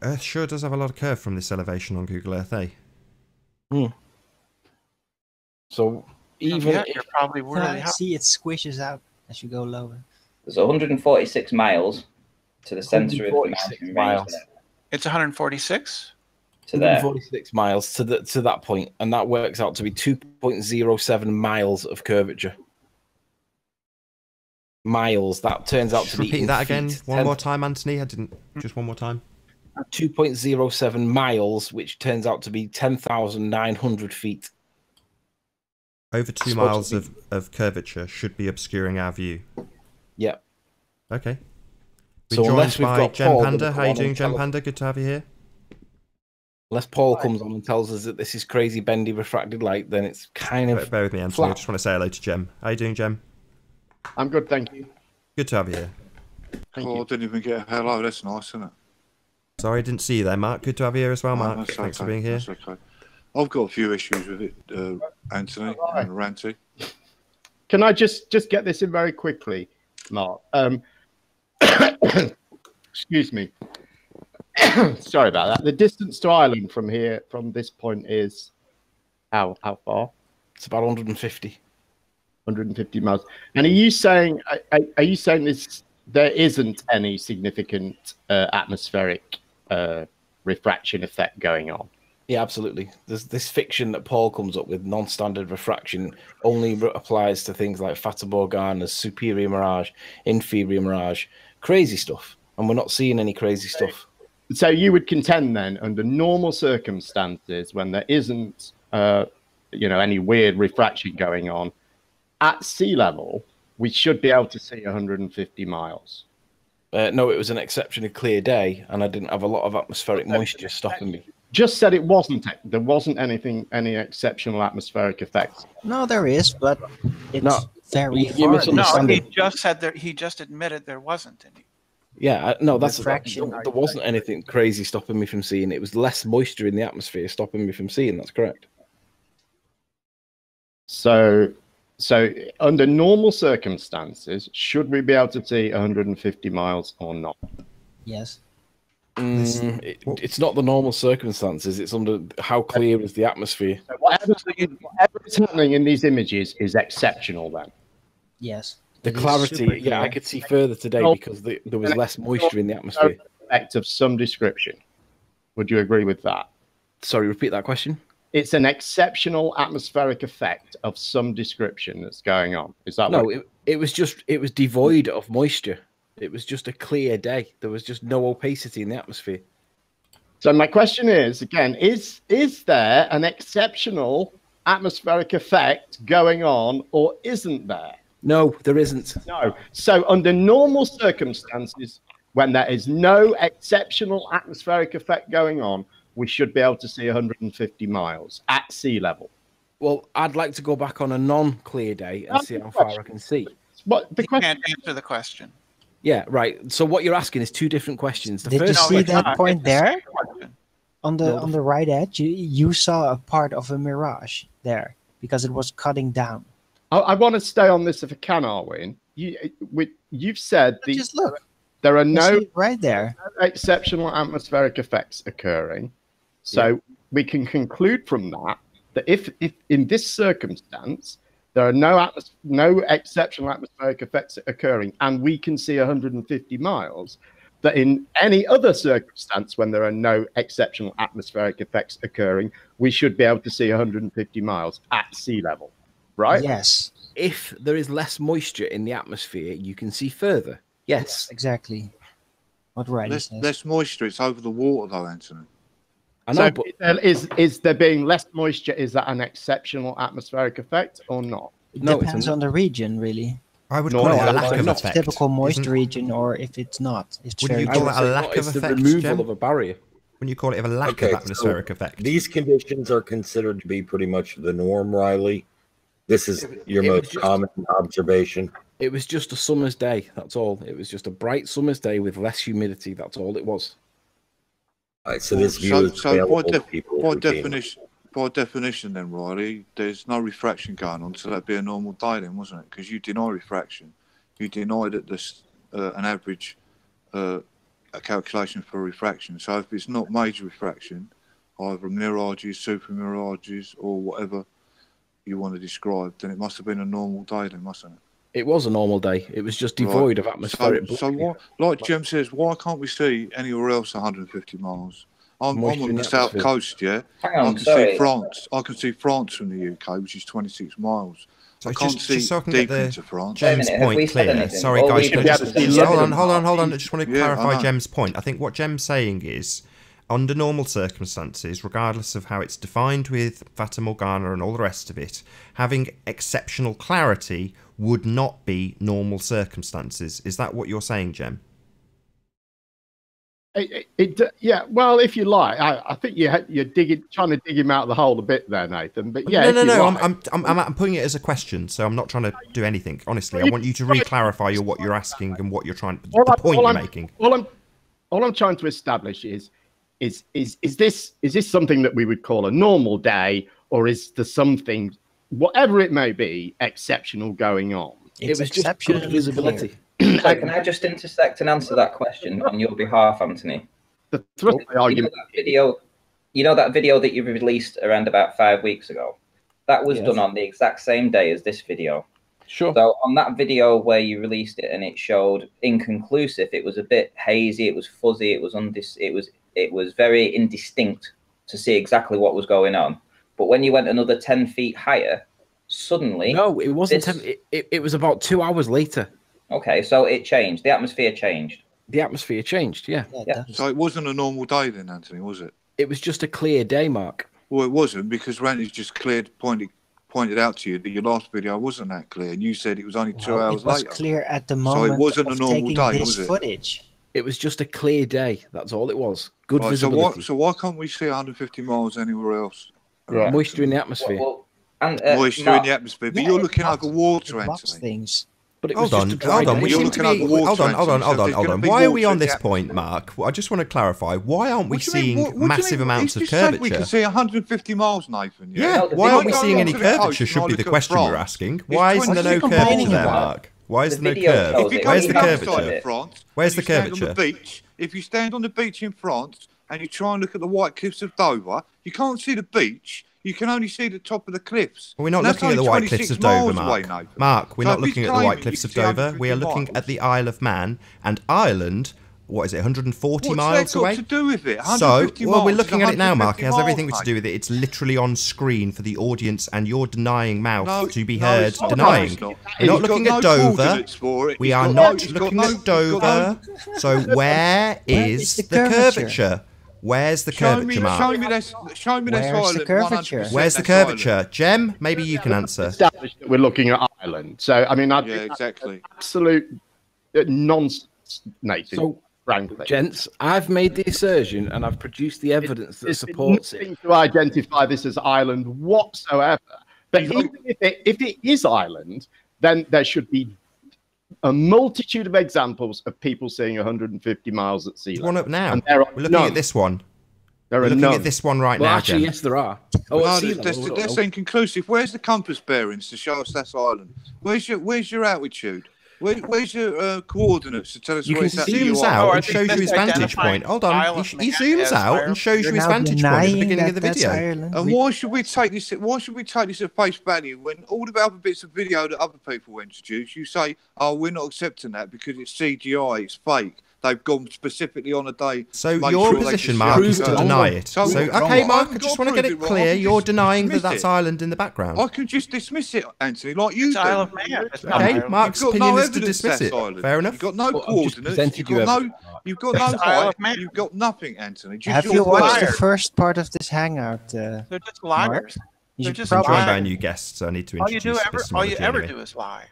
Earth sure does have a lot of curve from this elevation on Google Earth, eh? So even yeah, you're probably really high. See, it squishes out as you go lower. There's 146 miles to the centre of the mountain range. It's 146? To there. 146 miles to that point, and that works out to be 2.07 miles of curvature. Miles. That turns out to be. Repeat that again. One more time, Anthony. I didn't. Just one more time. 2.07 miles, which turns out to be 10,900 feet. Over 2 miles of curvature should be obscuring our view. Yeah. Okay. So unless we've got Gem Panda. How are you doing, Gem Panda? Good to have you here. Unless Paul comes on and tells us that this is crazy bendy refracted light, then it's kind of Bear with me, Anthony. flat. I just want to say hello to Jem. How you doing, Jem? I'm good, thank you. Good to have you here. Thank Oh, you. I didn't even get a hello. That's nice, isn't it? Sorry, I didn't see you there, Mark. Good to have you here as well, No, Mark. that's Thanks for okay, being here. That's okay. I've got a few issues with it, Anthony and Ranty. Can I just get this in very quickly, Mark? Excuse me. Sorry about that. The distance to Ireland from here, from this point, is how far? It's about 150. 150 miles. And are you saying this? There isn't any significant atmospheric refraction effect going on? Yeah, absolutely. There's this fiction that Paul comes up with, non-standard refraction, only applies to things like Fata Morgana's superior mirage, inferior mirage, crazy stuff. And we're not seeing any crazy stuff. So you would contend then, under normal circumstances, when there isn't, any weird refraction going on, at sea level, we should be able to see 150 miles. No, it was an exceptionally clear day, and I didn't have a lot of atmospheric moisture stopping me. Just said it wasn't. There wasn't any exceptional atmospheric effects. No, there is, but it's very you hard. misunderstand. No, he just said that he just admitted there wasn't any. Yeah, no, that's Refraction. there wasn't anything crazy stopping me from seeing. It was less moisture in the atmosphere stopping me from seeing. That's correct. So under normal circumstances, should we be able to see 150 miles or not? Yes. It's not the normal circumstances. It's under how clear is the atmosphere. Whatever is happening in these images is exceptional then. Yes. The It is clarity, super yeah, I clear. could see further today because there was less moisture in the atmosphere. Effect of some description. Would you agree with that? Sorry, repeat that question. It's an exceptional atmospheric effect of some description that's going on. Is that No, what it was devoid of moisture. It was just a clear day. There was just no opacity in the atmosphere. So my question is, again, is there an exceptional atmospheric effect going on or isn't there? No, there isn't. No. So under normal circumstances, when there is no exceptional atmospheric effect going on, we should be able to see 150 miles at sea level. Well, I'd like to go back on a non-clear day and see how far I can see. What the He question? can't answer the question. Yeah, right. So what you're asking is two different questions. The Did you first see it's that not. point It's the there? same question. On the right edge, you saw a part of a mirage there because it was cutting down. I want to stay on this if I can, Arwin. You've said Just look. there are You no see it right there. exceptional atmospheric effects occurring. So we can conclude from that if in this circumstance there are no exceptional atmospheric effects occurring, and we can see 150 miles, that in any other circumstance when there are no exceptional atmospheric effects occurring, we should be able to see 150 miles at sea level, right? Yes. if there is less moisture in the atmosphere, you can see further. Yes. Exactly. What Riley says. Less moisture. It's over the water, though, Anthony. I know, So but is there being less moisture? Is that an exceptional atmospheric effect or not? It no, it's depends a- on the region, really. I would No, call it no, a lack no, of not effect. Typical moist Isn't- region, or if it's not, it's Wouldn't very you I call would it a say lack not, of it's the effect, removal Jem? of a barrier. When you call it a lack Okay, of so atmospheric effect. These conditions are considered to be pretty much the norm, Riley. This is your it was most just- common observation. It was just a summer's day. That's all. It was just a bright summer's day with less humidity. That's all it was. All right, so this view is So available to people by routinely. Definition, then, Riley, there's no refraction going on, so that'd be a normal day, then, wasn't it? Because you deny refraction, you deny that there's an average a calculation for refraction. So if it's not major refraction, either mirages, super mirages, or whatever you want to describe, then it must have been a normal day, then, mustn't it? It was a normal day. It was just devoid of atmospheric. So why, like Jim says, why can't we see anywhere else 150 miles? I'm Moisture on in the the south atmosphere. coast, yeah. Hang I on, can sorry. see France. I can see France from the UK, which is 26 miles. So I can't see just so I can deep get the into France. Wait a Jem's minute, have we point said clear. anything? Sorry, All guys, we've can I done just is see hold on, London. hold on. I just want to Yeah, I clarify know. Jem's point. I think what Jem's saying is, under normal circumstances, regardless of how it's defined with Fata Morgana and all the rest of it, having exceptional clarity would not be normal circumstances. Is that what you're saying, Jem? Yeah, well, if you like, I think you're trying to dig him out of the hole a bit there, Nathan. But yeah, no. I'm putting it as a question, so I'm not trying to do anything. Honestly, I want you to re-clarify what you're asking and what you're trying. The point you're making. All I'm trying to establish is this something that we would call a normal day, or is there something, whatever it may be, exceptional going on? It was just good visibility. So can I just intersect and answer that question on your behalf, Anthony? The thrust of the argument. You know that video that you released around about 5 weeks ago? That was done on the exact same day as this video. Sure. So on that video where you released it and it showed inconclusive, it was a bit hazy, it was fuzzy, it was very indistinct to see exactly what was going on. But when you went another 10 feet higher, suddenly... No, it wasn't. It was about 2 hours later. Okay, so it changed. The atmosphere changed. The atmosphere changed, yeah. So it wasn't a normal day then, Anthony, was it? It was just a clear day, Mark. Well, it wasn't, because Randy's just pointed out to you that your last video wasn't that clear, and you said it was only 2 hours later. It was clear at the moment. So it wasn't a normal day, was it? Footage. It was just a clear day. That's all it was. Good visibility. So why can't we see 150 miles anywhere else? Right. Moisture in the atmosphere. Moisture in the atmosphere, but you're looking over water, Anthony. Things. But hold on. Why are we on this point, Mark? I just want to clarify. Why aren't we seeing massive amounts of curvature? We can see 150 miles, Nathan. Yeah. Why aren't we seeing any curvature? Should be the question we're asking. Why isn't there no curvature there, Mark? Why is there no curve? Where's the curvature? Where's the curvature? If you stand on the beach in France and you try and look at the White Cliffs of Dover, you can't see the beach. You can only see the top of the cliffs. Well, we're not looking at the White Cliffs of Dover, Mark. Mark, we're not looking at the White Cliffs of Dover. We are looking at the Isle of Man. And Ireland, what is it, 140 miles away? What's that got to do with it? So, well, we're looking at it now, Mark. It has everything to do with it. It's literally on screen for the audience, and you're denying mouth to be heard denying. We're not looking at Dover. We are not looking at Dover. So where is the curvature? Where's the curvature, Mark? Show me this island. Where's the curvature? Jem, maybe you can answer. Established that we're looking at Ireland. So, I mean, yeah, exactly. Absolute nonsense, Nathan. So, frankly. Gents, I've made the assertion and I've produced the evidence that supports it. To identify this as Ireland whatsoever. But even if it is Ireland, then there should be a multitude of examples of people seeing 150 miles at sea level. One up now. We're looking at this one. We're looking at this one right now. Actually, yes, there are. That's inconclusive. Where's the compass bearings to show us that's Ireland? Where's your altitude? Where's your coordinates to tell us where exactly you are? He zooms out and shows you his vantage point. Hold on. He zooms out and shows you his vantage point at the beginning of the video. And why should we take this? Why should we take this at face value when all the other bits of video that other people introduce, you say, "Oh, we're not accepting that because it's CGI, it's fake." They've gone specifically on a day. So your position, Mark, is to deny it. So okay, Mark, I just want to get it clear. You're denying that that's Ireland in the background. I can just dismiss it, Anthony, like you do. Okay, Mark's opinion is to dismiss it. Fair enough. You've got no coordinates. You've got no height. You've got nothing, Anthony. Have you watched the first part of this hangout? They're just liars. They're just joined by a new guest, so I need to introduce all you ever do is lie.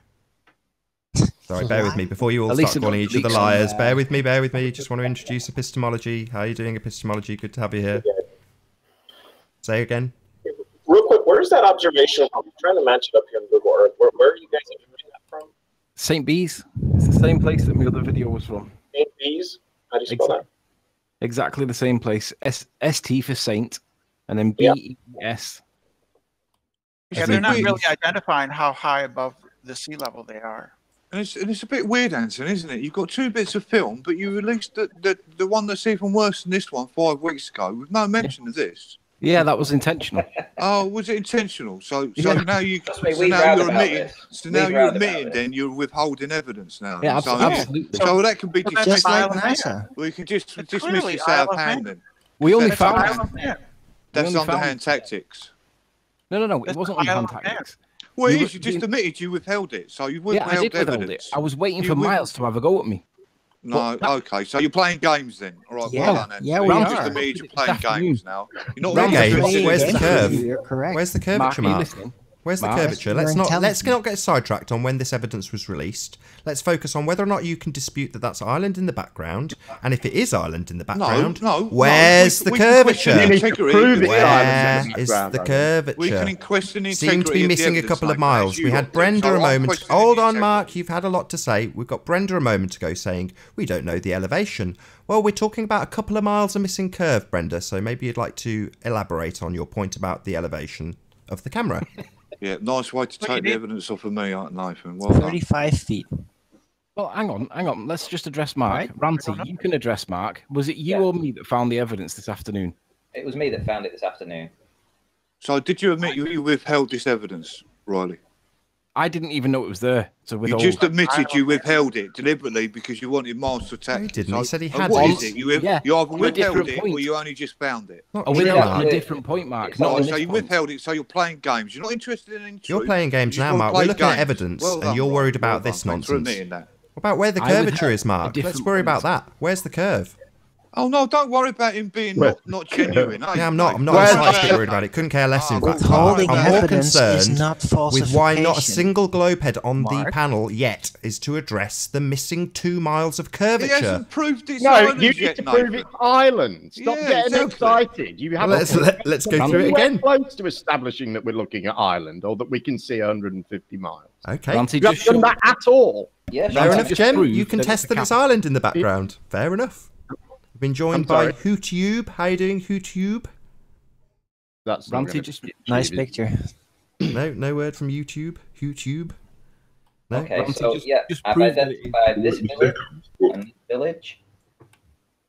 Sorry, bear with me. Before you all start calling each other liars, bear with me. Just want to introduce epistemology. How are you doing, epistemology? Good to have you here. Say again. Real quick, where's that observation from? I'm trying to match it up here on Google Earth. Where are you guys observing that from? St. Bees. It's the same place that my other video was from. St. Bees? How do you spell that? Exactly the same place. ST for Saint, and then BES. Yeah, they're not really identifying how high above the sea level they are. And it's a bit weird, Anthony, isn't it? You've got two bits of film, but you released the one that's even worse than this one 5 weeks ago with no mention of this. Yeah, that was intentional. Oh, was it intentional? So now you're admitting then you're withholding evidence now. Yeah, absolutely. So that can be dismissed. Like NASA. We can just dismiss this out of hand then. We only found that's underhand tactics. No, it wasn't underhand tactics. Well, you just admitted you withheld it, so you withheld evidence. I was waiting for Miles to have a go at me. No, okay, so you're playing games then. All right, well done, yeah, we are. Just admitted you're playing games now. You're not games. Where's the curve? You're correct. Where's the curvature, Mark? Where's the Mark, curvature? Let's not get sidetracked on when this evidence was released. Let's focus on whether or not you can dispute that that's Ireland in the background, and if it is Ireland in the background, where's the curvature? Where is the curvature? We can question the integrity. Seem to be missing a couple of miles. We had Brenda a moment. Hold on, Mark. You've had a lot to say. We've got Brenda a moment ago saying we don't know the elevation. Well, we're talking about a couple of miles of missing curve, Brenda. So maybe you'd like to elaborate on your point about the elevation of the camera. Yeah, nice way to take the evidence off of me, Nathan. Well 35 feet. Well, hang on. Let's just address Mark. Ranty, you can address Mark. Was it you or me that found the evidence this afternoon? It was me that found it this afternoon. So did you admit you withheld this evidence, Riley? I didn't even know it was there. So you just admitted you withheld it deliberately because you wanted Miles to attack. No, he didn't. He said he had what it. Is it? You either withheld it or you only just found it. I withheld on a different point, Mark. So you withheld it, so you're playing games. You're not interested in truth. You're playing games now, Mark. We're looking at evidence, and you're worried about this nonsense. What about where the curvature is, Mark? Let's worry about that. Where's the curve? Oh no! Don't worry about him being not genuine. Yeah, I'm not slightly worried about it. Couldn't care less. In fact, I'm more concerned with why not a single globe head on the panel yet is to address the missing 2 miles of curvature. He hasn't proved it's Ireland you need to prove it's Ireland. Stop getting excited. You have let's go through it again. We're close to establishing that we're looking at Ireland, or that we can see 150 miles. Okay. You haven't done that at all. Yeah, fair enough, Jem. You can test that it's Ireland in the background. Fair enough. We've been joined by WhoTube. How you doing, WhoTube? That's nice picture. No word from YouTube. WhoTube. No? Okay, so I've identified this village and this village.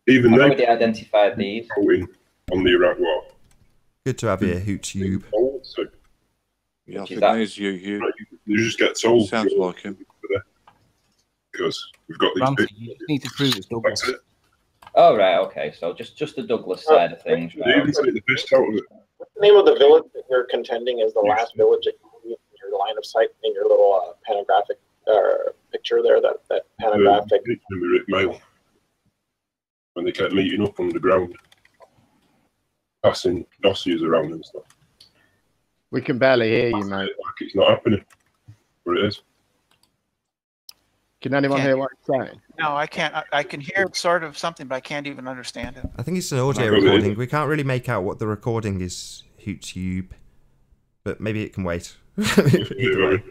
Even I've already identified these. On the Iraq War. Good to have you, WhoTube. Yeah, I think that is you. You just get told. Sounds like him. Because we've got these Ranty, you need to prove it's Douglas. Oh, right, okay. So just the Douglas side of things. Right? What's the name of the village that you're contending is the last village that you in your line of sight in your little panographic picture there, that panographic? Mail. When they kept meeting up on the ground, passing dossiers around and stuff. We can barely hear you, mate. Like it's not happening, but it is. Can anyone hear what he's saying? No, I can't. I can hear sort of something, but I can't even understand it. I think it's an audio recording. We can't really make out what the recording is, WhoTube, but maybe it can wait. It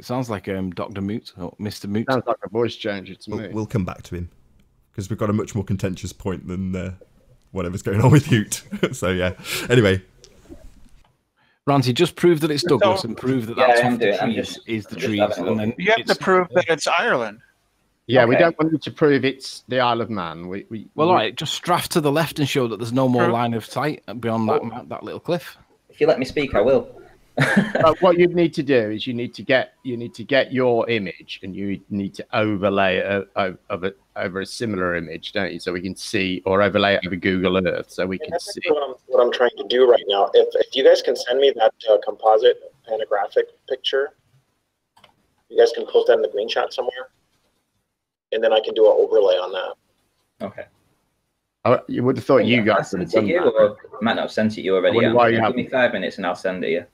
sounds like Dr. Moot or Mr. Moot. Sounds like a voice changer to me. We'll come back to him because we've got a much more contentious point than whatever's going on with Hoot. So yeah. Anyway. Ranty, just prove that it's Douglas and prove that is the trees. And then you have to prove that it's Ireland. Yeah, we don't want you to prove it's the Isle of Man. Well, all right, just draft to the left and show that there's no more line of sight beyond that little cliff. If you let me speak, I will. What you need to do is you need to get your image and you need to overlay it over a similar image, don't you? So we can see, or overlay it over Google Earth so we can see. What I'm trying to do right now. If you guys can send me that composite panographic picture, you guys can post that in the green shot somewhere, and then I can do an overlay on that. Okay. You would have thought you guys would have done that. I might not have sent it you already. Give me 5 minutes and I'll send it you.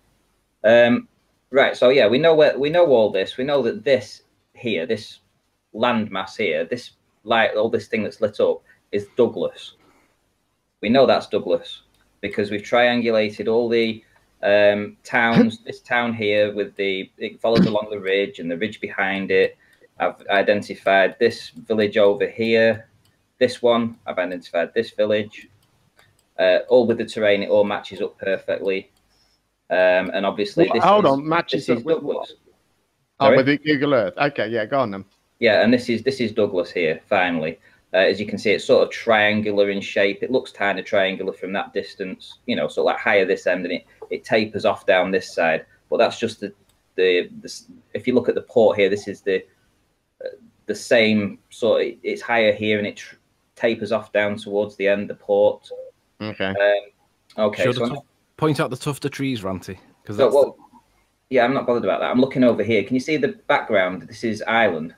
Right, so yeah, we know all this. We know that this here, this landmass here, this light, all this thing that's lit up is Douglas. We know that's Douglas because we've triangulated all the towns. This town here it follows along the ridge and the ridge behind it. I've identified this village over here. This one, I've identified this village. All with the terrain, it all matches up perfectly. And obviously, matches up with what? With the Google Earth. Okay, yeah, go on then. Yeah, and this is Douglas here. Finally, as you can see, it's sort of triangular in shape. It looks kind of triangular from that distance, you know, sort of like higher this end, and it tapers off down this side. But that's just the if you look at the port here, this is the same sort of. It's higher here, and it tapers off down towards the end, the port. Okay. Okay. Point out the tuft of trees, Ranty. Yeah, I'm not bothered about that. I'm looking over here. Can you see the background? This is Ireland.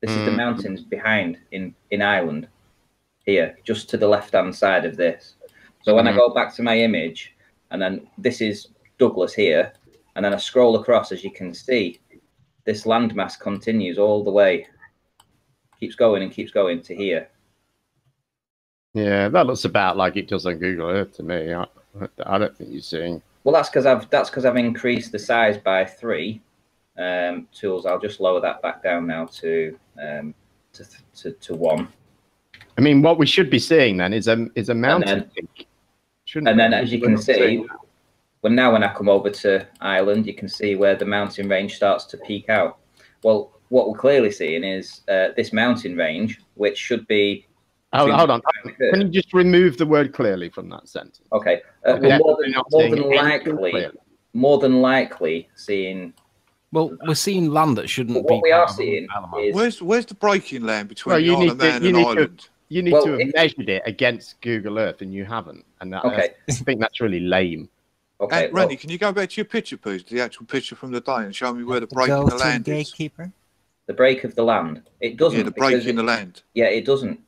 This is the mountains behind in Ireland. Here, just to the left-hand side of this. So when I go back to my image, and then this is Douglas here, and then I scroll across, as you can see, this landmass continues all the way, keeps going and keeps going to here. Yeah, that looks about like it does on Google Earth to me. I don't think you're seeing. Well, that's because I've increased the size by 3 tools. I'll just lower that back down now to 1. I mean, what we should be seeing then is a mountain peak. And then, as you can see, when I come over to Ireland, you can see where the mountain range starts to peak out. Well, what we're clearly seeing is this mountain range, which should be. Hold on. Can you just remove the word clearly from that sentence? Okay. Well, more than likely seeing. Well, we're seeing land that shouldn't be. What we are seeing is where's the breaking land between the Isle of Man and Ireland? You need to have measured it against Google Earth, and you haven't. And I think that's really lame. Okay, Randy, can you go back to your picture, please? The actual picture from the day, and show me where the break in the land gatekeeper. is. The break of the land. It doesn't. Yeah, the break in the land. Yeah, it doesn't.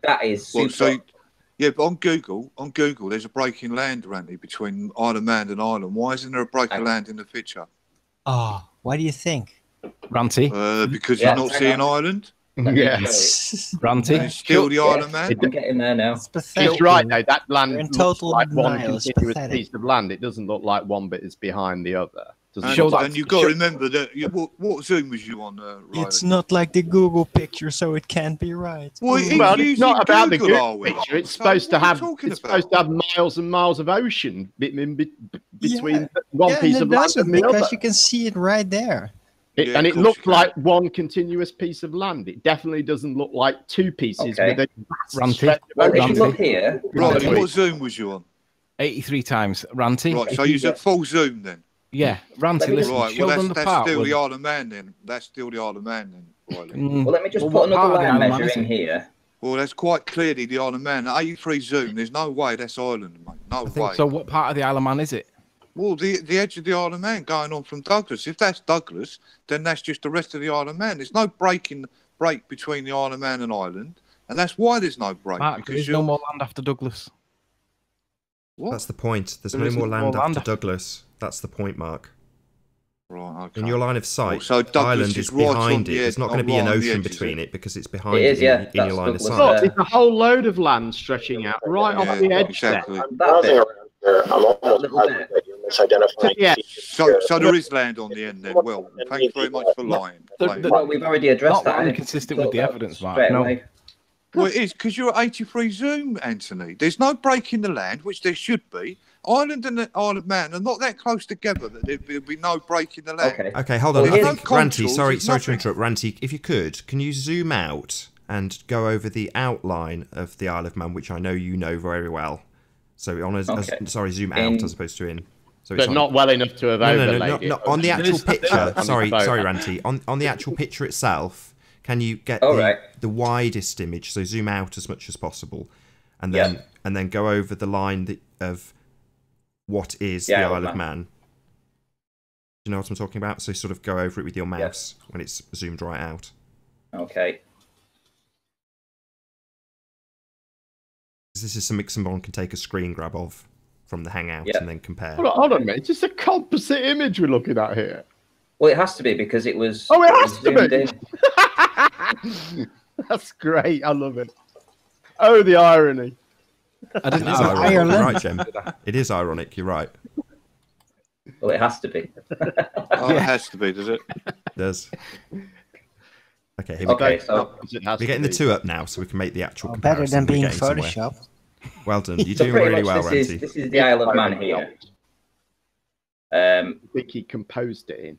That is super. Yeah, but on Google, there's a break in land, Randy, between Isle of Man and Ireland. Why isn't there a break of land in the picture? Oh, why do you think? Ranty. Because you're not seeing Ireland. Yes. Ranty. It's still the Isle of Man. I'm getting there now. It's right though. That land looks total like one denial. continuous piece of land. It doesn't look like one bit is behind the other. And you've got to remember that. What Zoom was you on, Riley? It's not like the Google picture, so it can't be right. Well, it's not about the Google picture. It's supposed to have miles and miles of ocean between one piece of land and the other. Because you can see it right there. And it looked like one continuous piece of land. It definitely doesn't look like 2 pieces with a vast stretch of ocean. Look here. Right, what Zoom was you on? 83 times. Ranty. Right, so you're at full Zoom then? Yeah, Ranty, listen, right, well, that's still the Isle of Man then. That's still the Isle of Man then. Right, well, let me just put another line measure in here. Well, that's quite clearly the Isle of Man. 83 Zoom, there's no way that's Ireland, mate. No way. So what part of the Isle of Man is it? Well, the edge of the Isle of Man going on from Douglas. If that's Douglas, then that's just the rest of the Isle of Man. There's no break between the Isle of Man and Ireland, and that's why there's no break. Mark, there's no more land after Douglas. What? That's the point. There's no more land after Douglas. That's the point, Mark. Right, okay. In your line of sight, so Ireland is behind it. There's not going to be an ocean between it because it's behind it in your line of sight. Look, it's a whole load of land stretching out right off the edge exactly. I'm browsing around here. I'm almost positive that you're misidentifying. Yeah. So there is land on the end then. Well, thank you very much for lying. Well, we've already addressed that. Not inconsistent with the evidence, Mark. No. Well, it is because you're at 83 Zoom, Anthony. There's no break in the land, which there should be. Ireland and the Isle of Man are not that close together that there'll be no break in the land. Okay, hold on. I think Ranty, sorry nothing. to interrupt. Ranty, if you could you zoom out and go over the outline of the Isle of Man, which I know you know very well. So zoom out as opposed to in. So but not well enough to have overlaid it. No, on the actual picture. Sorry, Ranty. On the actual picture itself, can you get the widest image? So zoom out as much as possible, and then go over the line of what is the Isle of Man. Do you know what I'm talking about? So sort of go over it with your mouse when it's zoomed right out. Okay. This is something someone can take a screen grab of from the Hangout and then compare. Hold on a minute. It's just a composite image we're looking at here. Well, it has to be because it was. Oh, it has to be. That's great. I love it. Oh, the irony. I didn't know. Ireland. Right, Jem. It is ironic. You're right. Well, it has to be. It has to be, does it? It does. Okay, here we go. So we're getting the 2 up now, so we can make the actual better comparison. than being photoshopped. Well done. You're doing really well, Ranty. This is the Isle of Man here. I think he composed it in.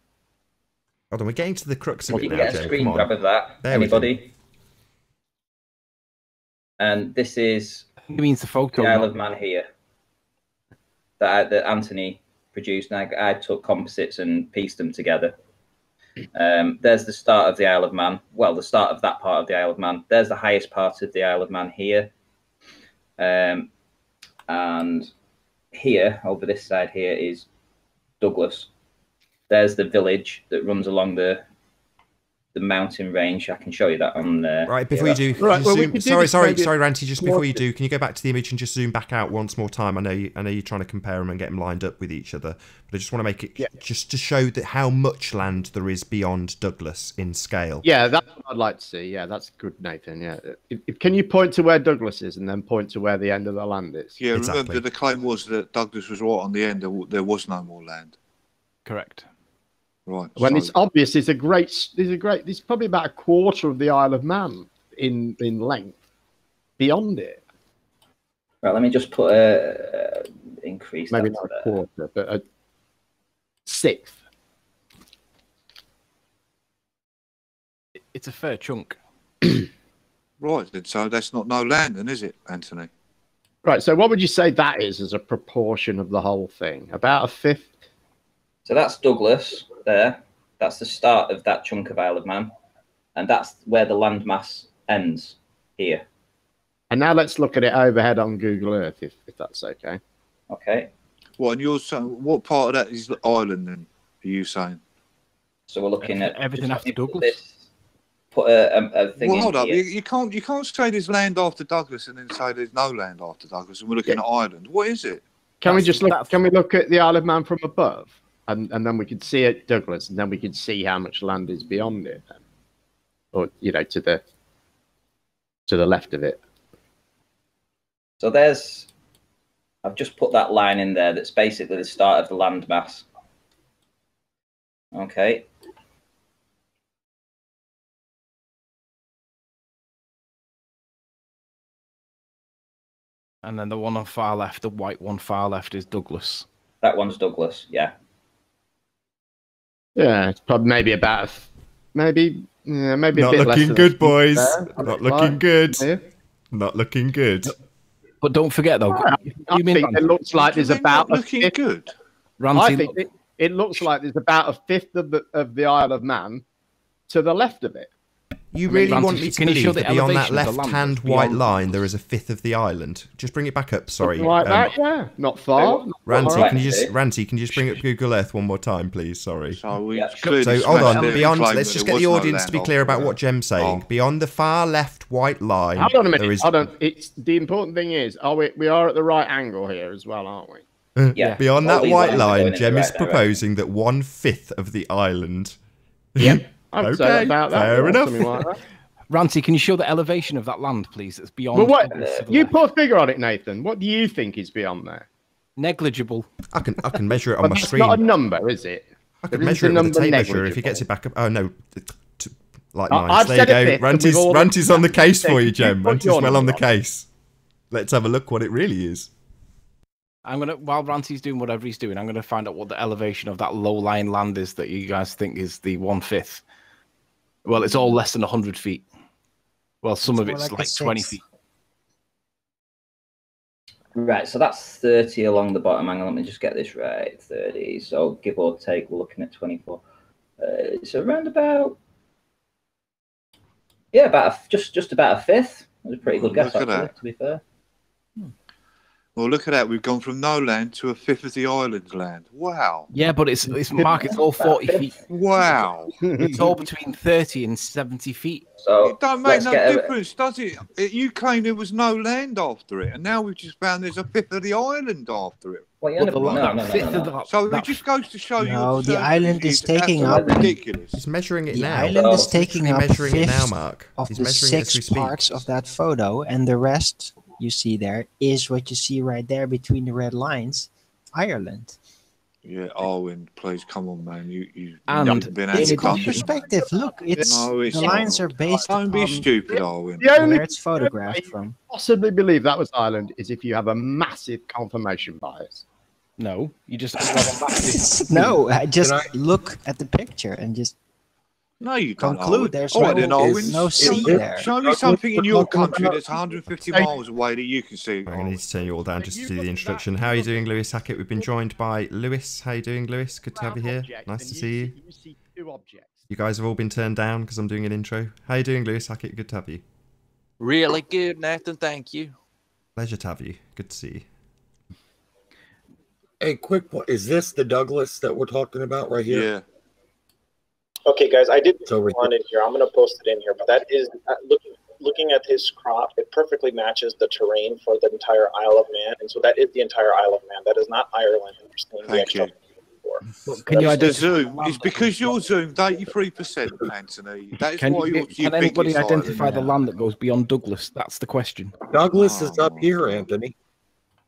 Hold on, we're getting to the crux of it you now, can get Jem. a screen grab of that. Anybody? And this is He means the photo. the Isle of Man here that Anthony produced. And I took composites and pieced them together. There's the start of the Isle of Man. Well, the start of that part of the Isle of Man. There's the highest part of the Isle of Man here. And here, over this side here, is Douglas. There's the village that runs along the the mountain range. I can show you that on right before you do. Right, well, zoom, sorry, Ranty. Just before you do, can you go back to the image and just zoom back out once more time? I know you're trying to compare them and get them lined up with each other, but I just want to make it just to show that how much land there is beyond Douglas in scale. Yeah, that's what I'd like to see. Yeah, that's good, Nathan. Yeah, can you point to where Douglas is and then point to where the end of the land is? Yeah, Exactly. remember the claim was that Douglas was right on the end. There was no more land. Correct. Right. When so, it's obvious, there's probably about a quarter of the Isle of Man in length. Beyond it, Right, let me just put increase. maybe that not to a quarter, but a sixth. It's a fair chunk. right, then, so that's not no land, then, is it, Anthony? Right. So, what would you say that is as a proportion of the whole thing? About a fifth. So that's Douglas there. That's the start of that chunk of Isle of Man, and that's where the landmass ends here. And now let's look at it overhead on Google Earth, if that's okay. Okay. What, and you're saying, what part of that is the island, then, are you saying? So we're looking at everything after Douglas. Put a thing Well, in hold up. here. You can't say there's land after Douglas and then say there's no land after Douglas, and we're looking at Ireland. What is it? Can we look at the Isle of Man from above? And then we could see it, Douglas, and then we could see how much land is beyond it, or to the left of it. So I've just put that line in there. That's basically the start of the landmass. Okay. And then the one on far left, the white one far left, is Douglas. That one's Douglas. Yeah. Yeah, it's probably maybe about maybe a bit Not less looking than good, boys. Not looking good. Not looking good. But don't forget, though. I think it looks like there's about a fifth. Good. I think it looks like there's about a fifth of the Isle of Man to the left of it. You really Ranty, want me to can you show believe the that beyond that elevation of the left-hand land white beyond line there is a fifth of the island? Just bring it back up. Sorry, Something like that, yeah. Not far. Ranty, can you just bring up Google Earth one more time, please? Sorry. So hold on. Beyond, let's just get the audience to be clear about what Jem's saying. Beyond the far left white line, hold on a minute. there is... Hold on. It's the important thing is, we are at the right angle here as well, aren't we? Yeah. Beyond that white line, Jem is right proposing that 1/5 of the island. Yep. I'd say about that. Fair enough. Like that. Ranty, can you show the elevation of that land, please? That's beyond. Well, what you put a figure on it, Nathan. What do you think is beyond there? Negligible. I can measure it on my it's screen. Not a number, is it? I can measure it with a tape measure if he gets it back up. Oh no, like mine. There you go. Ranty's on the case for you, Jem. Ranty's well on the case. Let's have a look what it really is. While Ranty's doing whatever he's doing, I'm gonna find out what the elevation of that low-lying land is that you guys think is the 1/5. Well, it's all less than 100 feet. Well, some of it's like 20 feet. Right, so that's 30 along the bottom. Hang on, let me just get this right. 30. So give or take, we're looking at 24. So around about, just about a fifth. That was a pretty good guess, actually, to be fair. Well, look at that. We've gone from no land to a fifth of the island's land. Wow. Yeah, but it's Mark. It's all 40 feet. Wow. It's all between 30 and 70 feet. So it don't make no difference, does it? You claimed there was no land after it, and now we've just found there's a fifth of the island after it. Well, no. So it just goes to show you. No, the island is taking up. Ridiculous. He's measuring it the now. The island is taking up measuring it now, fifth Mark. of He's the measuring it as we 6 speak. parts of that photo, and the rest you see there is what you see right there between the red lines, Ireland. Yeah, Arwen, please come on, man. You've been it's at called perspective. Look, the lines are based on. Don't be stupid, Arwen. Where it's photographed from. Possibly believe that was Ireland is if you have a massive confirmation bias. No, you just have a massive. No, look at the picture and just. No, you don't. Conclude there's no sea there. Show me something in your country that's 150 miles away that you can see. I'm going to need to turn you all down just to do the introduction. How are you doing, Lewis Hackett? We've been joined by Lewis. How are you doing, Lewis? Good to have you here. Nice to see you. You guys have all been turned down because I'm doing an intro. How are you doing, Lewis Hackett? Good to have you. Really good, Nathan. Thank you. Pleasure to have you. Good to see you. Hey, quick point. Is this the Douglas that we're talking about right here? Yeah. Okay, guys, I did one in here. I'm going to post it in here, but that is looking at his crop. It perfectly matches the terrain for the entire Isle of Man, and so that is the entire Isle of Man. That is not Ireland. Thank you. Can you the zoom? It's because you're zoomed 83%, Anthony. That is why you're. Can anybody identify the land that goes beyond Douglas? That's the question. Douglas is up here, Anthony.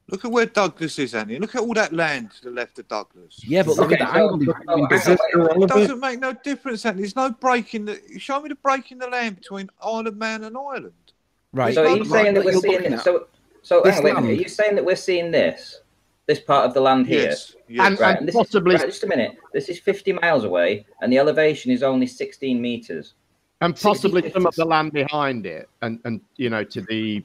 Look at where Douglas is, Anthony. Look at all that land to the left of Douglas. Yeah, but look at the angle. It doesn't make no difference, Anthony. There's no break in the. Show me the break in the land between Isle of Man and Ireland. Right. So are you saying that we're seeing it? So hang on, wait a minute. Are you saying that we're seeing this part of the land here? Yes. Yes. And this possibly. Right, just a minute. This is 50 miles away, and the elevation is only 16 meters. And possibly some of the land behind it, and you know, to the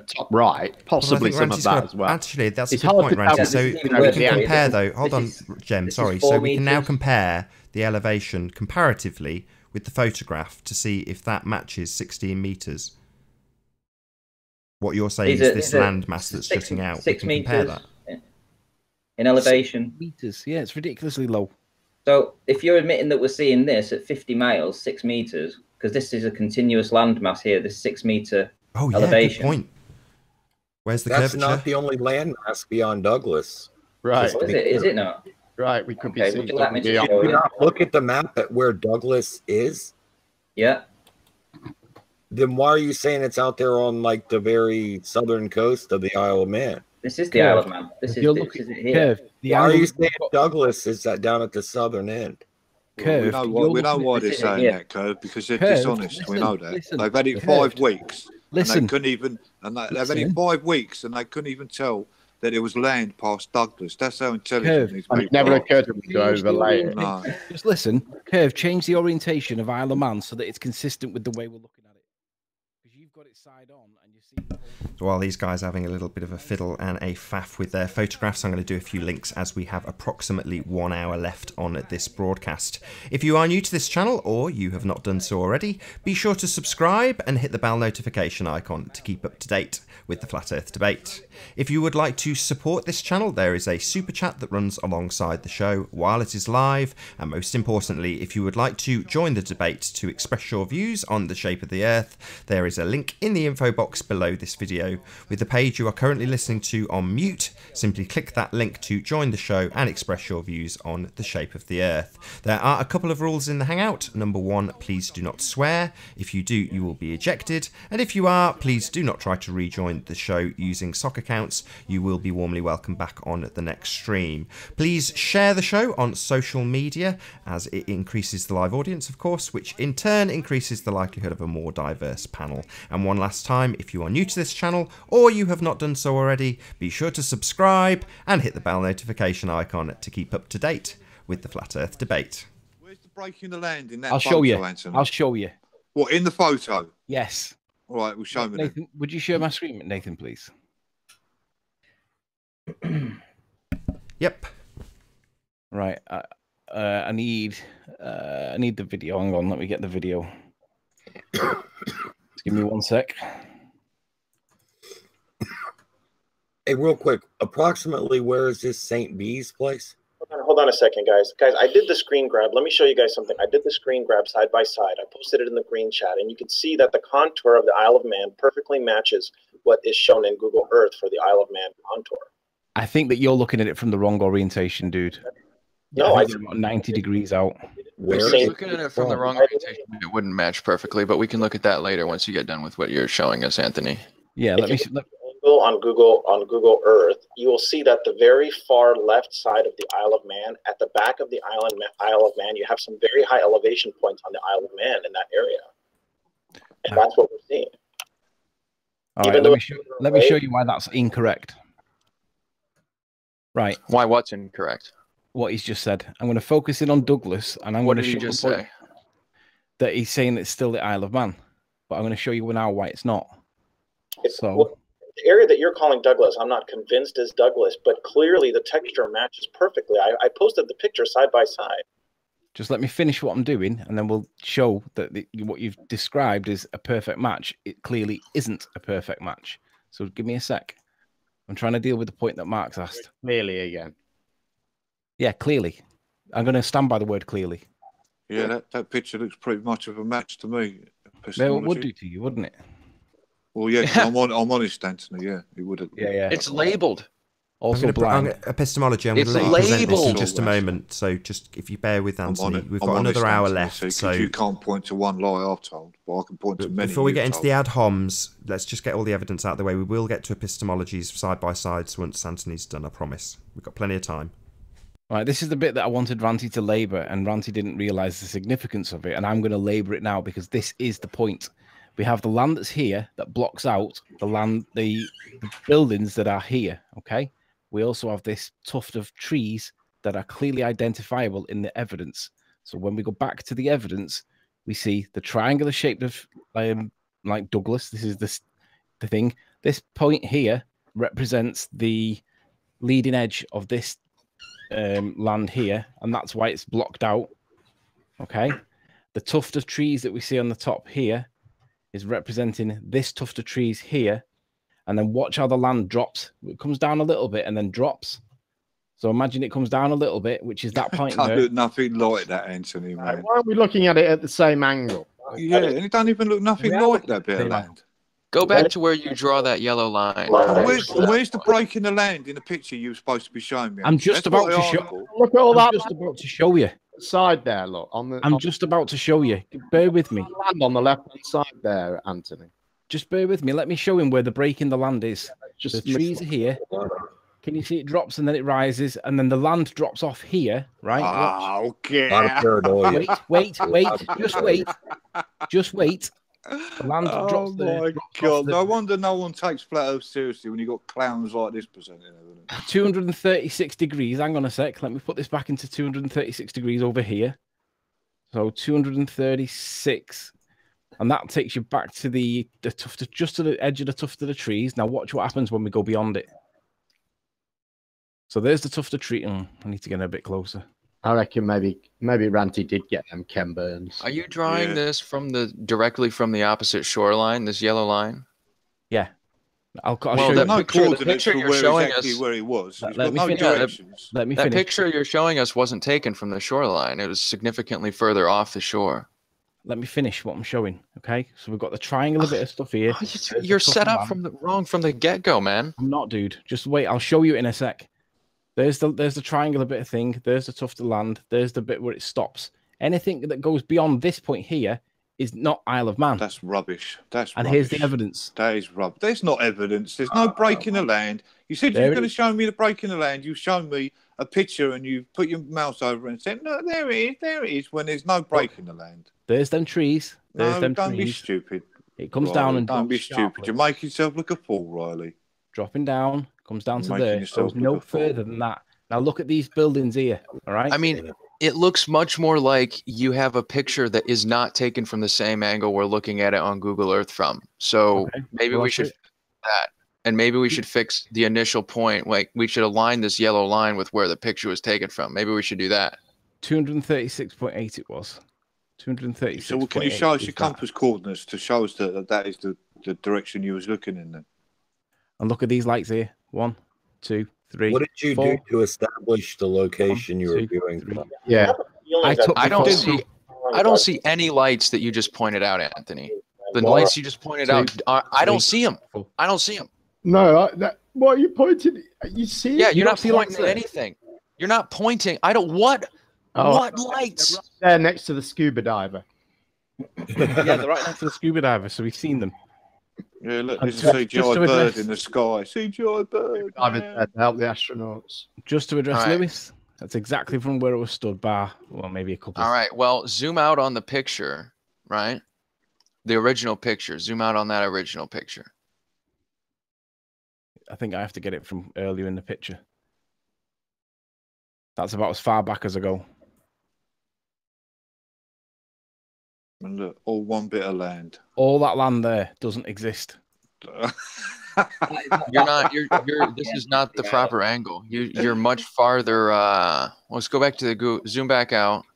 top right, possibly some of that as well. Actually, that's a good point, Randy. So we can compare, though. Hold on, Jem. Sorry. So we can now compare the elevation comparatively with the photograph to see if that matches 16 meters. What you're saying is this land mass that's jutting out. 6 meters. Compare that. In elevation. 6 meters. Yeah, it's ridiculously low. So if you're admitting that we're seeing this at 50 miles, 6 meters, because this is a continuous landmass here, this 6 meter elevation. Good point. Where's the That's curvature? not the only landmass beyond Douglas. Right. Is it not? Right. We could be Okay, seeing. would you like me to Did show you you? not look at the map at where Douglas is? Yeah. Then why are you saying it's out there on like the very southern coast of the Isle of Man? This is the Isle of Man. This is it here. Why are you saying Douglas is that down at the southern end? We know why they're saying that, Curve, because they're dishonest. We know that. They've had it 5 weeks. And they couldn't even. And they've had it 5 weeks, and they couldn't even tell that it was land past Douglas. That's how intelligent these people It never are. occurred to me to overlay it. No. Just listen, Curve, change the orientation of Isle of Man so that it's consistent with the way we're looking at it. Because you've got it side on and you see. While these guys are having a little bit of a fiddle and a faff with their photographs, I'm going to do a few links as we have approximately 1 hour left on this broadcast. If you are new to this channel or you have not done so already, be sure to subscribe and hit the bell notification icon to keep up to date with the Flat Earth debate. If you would like to support this channel, there is a super chat that runs alongside the show while it is live, and most importantly, if you would like to join the debate to express your views on the shape of the Earth, there is a link in the info box below this video. With the page you are currently listening to on mute, simply click that link to join the show and express your views on the shape of the Earth. There are a couple of rules in the Hangout. Number 1, please do not swear. If you do, you will be ejected. And if you are, please do not try to rejoin the show using sock accounts. You will be warmly welcome back on the next stream. Please share the show on social media as it increases the live audience, of course, which in turn increases the likelihood of a more diverse panel. And one last time, if you are new to this channel or you have not done so already, be sure to subscribe and hit the bell notification icon to keep up to date with the Flat Earth debate. Where's the break in the land in that I'll photo, show you. Anthony? I'll show you. What, in the photo? Yes. All right, well, show me then. Nathan, would you share my screen, Nathan, please? Yep. Right. I need the video. Hang on, let me get the video. Just give me 1 sec. Hey, real quick, approximately where is this St. B's place? Hold on a second, guys. Guys, I did the screen grab. Let me show you guys something. I did the screen grab side by side. I posted it in the green chat, and you can see that the contour of the Isle of Man perfectly matches what is shown in Google Earth for the Isle of Man contour. I think that you're looking at it from the wrong orientation, dude. No, I think you're about 90 degrees out. Looking at it from the wrong orientation, it wouldn't match perfectly, but we can look at that later once you get done with what you're showing us, Anthony. Yeah, let me see. On Google Earth, you will see that the very far left side of the Isle of Man, at the back of the Isle of Man, you have some very high elevation points on the Isle of Man in that area, and that's what we're seeing. All right, let me show you why that's incorrect. Right. Why? What's incorrect? What he's just said. I'm going to focus in on Douglas, and I'm What going to did he show just the point say? that he's saying it's still the Isle of Man, but I'm going to show you now why it's not. Well, the area that you're calling Douglas, I'm not convinced is Douglas, but clearly the texture matches perfectly. I posted the picture side by side. Just let me finish what I'm doing, and then we'll show that what you've described is a perfect match. It clearly isn't a perfect match. So give me a sec. I'm trying to deal with the point that Mark's asked. Clearly again. Yeah, clearly. I'm going to stand by the word clearly. Yeah, that picture looks pretty much of a match to me. Well, it would do to you, wouldn't it? Well, yeah, 'cause I'm honest, Anthony. Yeah, it would. Yeah. It's labeled. Also blind. Epistemology, I'm going to let you present this in just a moment. So just if you bear with Anthony, we've got another hour left. So you can't point to one lie I've told, but I can point to many. Before we get into the ad homs, let's just get all the evidence out of the way. We will get to epistemologies side by side once Anthony's done, I promise. We've got plenty of time. All right, this is the bit that I wanted Ranty to labour, and Ranty didn't realise the significance of it, and I'm going to labour it now because this is the point. We have the land that's here that blocks out the land, the buildings that are here, okay? We also have this tuft of trees that are clearly identifiable in the evidence. So when we go back to the evidence, we see the triangular shape of like Douglas. This is the thing. This point here represents the leading edge of this land here, and that's why it's blocked out. Okay, the tuft of trees that we see on the top here is representing this tuft of trees here, and then watch how the land drops. It comes down a little bit and then drops. So imagine it comes down a little bit, which is that point Don't there. look nothing like that, Anthony, man. Why aren't we looking at it at the same angle? Yeah, and it don't even look nothing like that bit of land. Go back to where you draw that yellow line. Where's the break in the land in the picture you were supposed to be showing me? I'm just about to show. Look at all that. Just about to show you. Side there, look. I'm just about to show you. Bear with me. Land on the left-hand side there, Anthony. Just bear with me. Let me show him where the break in the land is. Just the trees are here. Can you see it drops and then it rises and then the land drops off here, right? Oh, okay. Wait. Just wait. The land drops there. Oh my God! No wonder no one takes flat Earth seriously when you got clowns like this presenting evidence. 236 degrees. Hang on a sec. Let me put this back into 236 degrees over here. So 236. And that takes you back to the tuft, just to the edge of the tuft of the trees. Now watch what happens when we go beyond it. So there's the tuft of tree. I need to get a bit closer. I reckon maybe Ranty did get them Ken Burns. Are you drawing this from directly from the opposite shoreline, this yellow line? Yeah. I'll show you. The picture you're showing us where he was. Let me finish. That picture you're showing us wasn't taken from the shoreline. It was significantly further off the shore. Let me finish what I'm showing. Okay, so we've got the triangular bit of stuff here. You're set up wrong from the get-go, man. I'm not, dude. Just wait. I'll show you in a sec. There's the triangular bit of thing. There's the tuft of land. There's the bit where it stops. Anything that goes beyond this point here is not Isle of Man. That's rubbish. And here's the evidence. That is rubbish. There's not evidence. There's no break in the land. You said you were going to show me the break in the land. You've shown me a picture and you put your mouse over it and said, no, there it is, when there's no break in the land. There's them trees. Don't be stupid. It comes down and don't be stupid. You make yourself look a fool, Riley. Dropping down, comes down to there. Goes no further than that. Now look at these buildings here. All right. I mean, it looks much more like you have a picture that is not taken from the same angle we're looking at it on Google Earth from. So maybe we should fix that, and maybe we should fix the initial point. Like we should align this yellow line with where the picture was taken from. Maybe we should do that. 236.8 it was. 236. So can you show us your compass coordinates to show us that is the direction you was looking in then? And look at these lights here. 1, 2, 3. What did you do to establish the location you were viewing from? Yeah, I don't see any lights that you just pointed out, Anthony. The lights you just pointed out, I don't see them. I don't see them. No, what are you pointing? You see? Yeah, you're not pointing at anything. You're not pointing. I don't. What lights? They're next to the scuba diver. Yeah, they're right next to the scuba diver, so we've seen them. Yeah, look, there's a CGI bird in the sky. CGI bird. Diver's there to help the astronauts. Just to address Lewis, that's exactly from where it was stood, bar, well, maybe a couple. All right, well, zoom out on the picture, right? The original picture. Zoom out on that original picture. I think I have to get it from earlier in the picture. That's about as far back as I go. And look, all one bit of land. All that land there doesn't exist. This is not the proper angle. You're much farther. Let's go back to the zoom back out.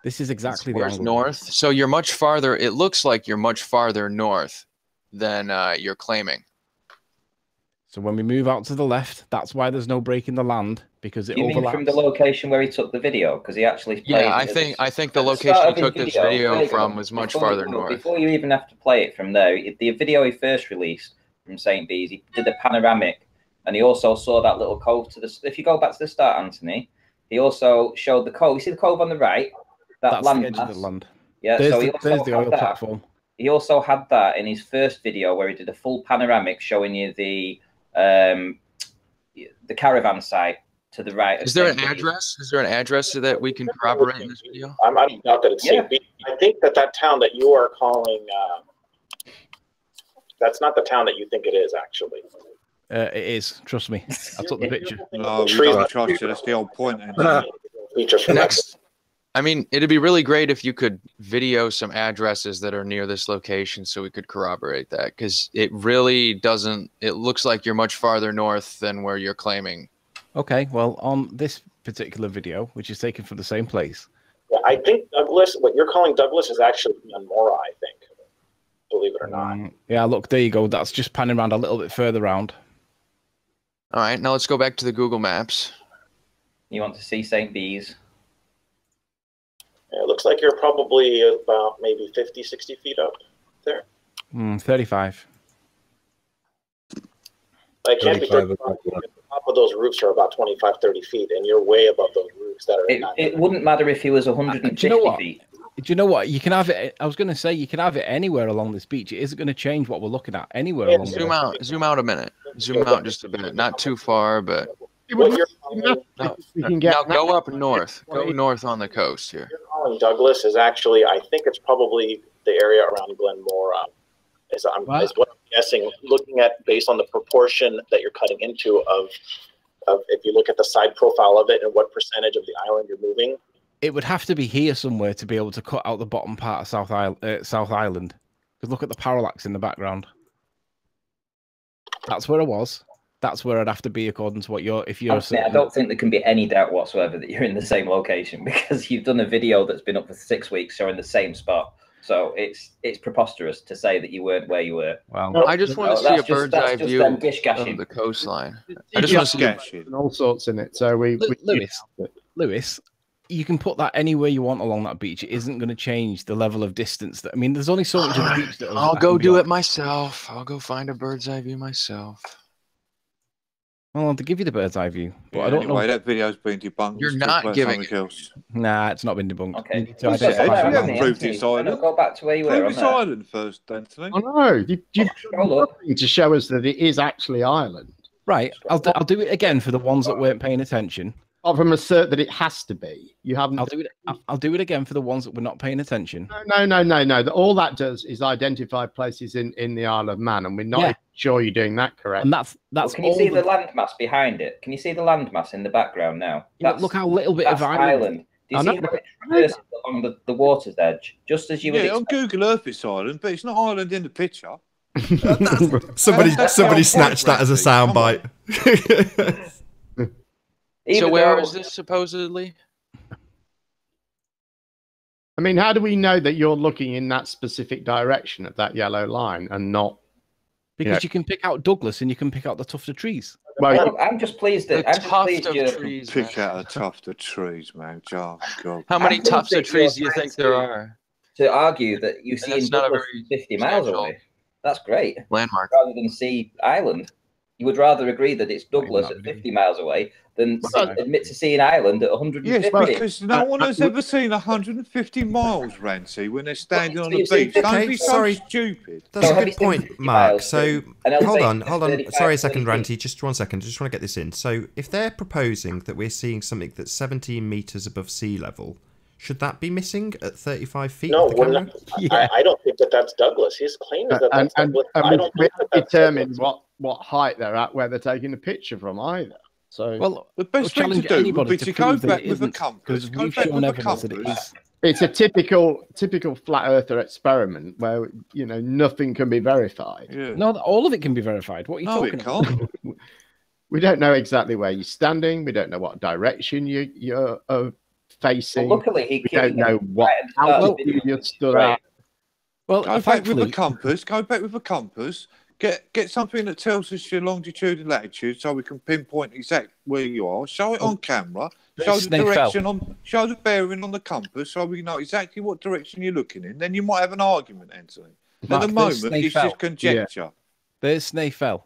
This is exactly the angle. North. So you're much farther. It looks like you're much farther north than you're claiming. So when we move out to the left, that's why there's no break in the land, because it You mean overlaps. from the location where he took the video? Because he actually played Yeah, I think the location he took this video from was much farther north. Before you even have to play it from there, the video he first released from St. Bees, he did a panoramic, and he also saw that little cove to the. If you go back to the start, Anthony, he also showed the cove. You see the cove on the right? That's the edge of the land. Yeah, there's so he there's the oil platform. He also had that in his first video where he did a full panoramic showing you the caravan site to the right. Is there an address? Is there an address so that we can corroborate in this video? I don't doubt that it's St. Bees. I think that town that you are calling, that's not the town that you think it is, actually. It is. Trust me. I took the picture. No, we don't trust you. That's the old point. Next. I mean, it'd be really great if you could video some addresses that are near this location so we could corroborate that, because it really doesn't. It looks like you're much farther north than where you're claiming. Okay, well, on this particular video, which is taken from the same place. Yeah, I think Douglas, what you're calling Douglas, is actually on Mora, I think. Believe it or not. Yeah, look, there you go. That's just panning around a little bit further round. All right, now let's go back to the Google Maps. You want to see St. Bees? Yeah, it looks like you're probably about maybe 50, 60 feet up there. 35. I can't be 35. The top of those roofs are about 25, 30 feet, and you're way above those roofs that are. It wouldn't matter if he was 150 feet. Do you know what? You can have it. I was going to say you can have it anywhere along this beach. It isn't going to change what we're looking at anywhere along. Zoom out a minute. Zoom out just a bit. Not too far, but. Now go up north. Go north on the coast here. You're calling Douglas is actually, I think it's probably the area around Glenmora. Is what I'm guessing. Looking at based on the proportion that you're cutting into of if you look at the side profile of it and what percentage of the island you're moving. It would have to be here somewhere to be able to cut out the bottom part of South Island. Because look at the parallax in the background. That's where I was. That's where I'd have to be according to what you're. I don't think there can be any doubt whatsoever that you're in the same location, because you've done a video that's been up for 6 weeks showing the same spot. So it's preposterous to say that you weren't where you were. Well, I just want to see a bird's eye view of the coastline. I just want to see and all sorts in it. So Lewis, you can put that anywhere you want along that beach. It isn't going to change the level of distance. That I mean, there's only so much of the beach that I'll go do it myself. I'll go find a bird's eye view myself. Well, I'll give you the bird's eye view, but Yeah, I don't anyway, know. that video's been debunked. You're Let's not talk about giving something else. Nah, it's not been debunked. Okay. You need to You said identify you the haven't proved it's island. Go back to where you were. Prove on it's there. island first, Anthony. I know. You've nothing to show us that it is actually Ireland. Right. I'll do it again for the ones that weren't paying attention. Apart from assert that it has to be. You haven't. I'll do it again for the ones that were not paying attention. No. All that does is identify places in the Isle of Man, and we're not sure you're doing that correct. And that's. Well, can you see the landmass behind it? Can you see the landmass in the background now? Look how little bit of island. Do you see how it traverses along the water's edge? Just as you would on Google Earth it's island, but it's not island in the picture. Somebody snatched that as a soundbite. So where is this supposedly? I mean, how do we know that you're looking in that specific direction of that yellow line and not? Because you can pick out Douglas and you can pick out the tuft of trees. Well, I'm just pleased that trees. Pick out a tuft of trees, man. Oh, God. How many tufts of trees do you think there are? To argue that you see in Douglas 50 miles away. That's great. Landmark. Rather than see Island. You would rather agree that it's Douglas at 50 miles away than admit to seeing Ireland at 150. Yes, because no one has ever seen 150 miles, Rancy, when they're standing on the beach. Don't be so stupid. That's a good point, Mark. So, hold on. Sorry a second, Ranty. Just 1 second. I just want to get this in. So, if they're proposing that we're seeing something that's 17 meters above sea level, should that be missing at 35 feet? No, I don't think that's Douglas. His claim is that that's Douglas. I don't think determine what height they're at where they're taking the picture from either. So, well, the best thing to do would be to go back with a compass. Go back with a compass. It's a typical flat earther experiment where nothing can be verified. Yeah. No, all of it can be verified. What are you talking about? We don't know exactly where you're standing. We don't know what direction you're facing. Well, luckily, we don't know what altitude you're stood at. Well, go back with a compass. Go back with a compass. Get something that tells us your longitude and latitude, so we can pinpoint exactly where you are. Show it on camera. Show the direction on. Show the bearing on the compass, so we know exactly what direction you're looking in. Then you might have an argument, Anthony. Mark, At the moment, it's just conjecture. Yeah. There's Snaefell.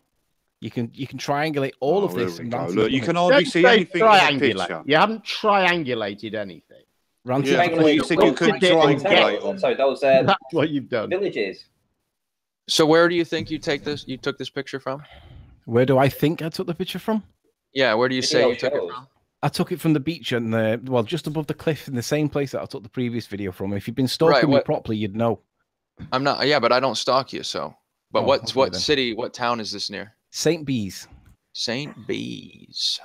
You can triangulate all of this. And Look, you can hardly see anything in the picture. You haven't triangulated anything. Yeah, you said you couldn't triangulate. Sorry, those that's what you've done. Villages. So where do you think you took this picture from? Where do I think I took the picture from? Yeah, where do you say you took it from? I took it from the beach and just above the cliff in the same place that I took the previous video from. If you've been stalking me properly, you'd know. I'm not. Yeah, but I don't stalk you. So, but what city, what town is this near? St. Bees. St. Bees.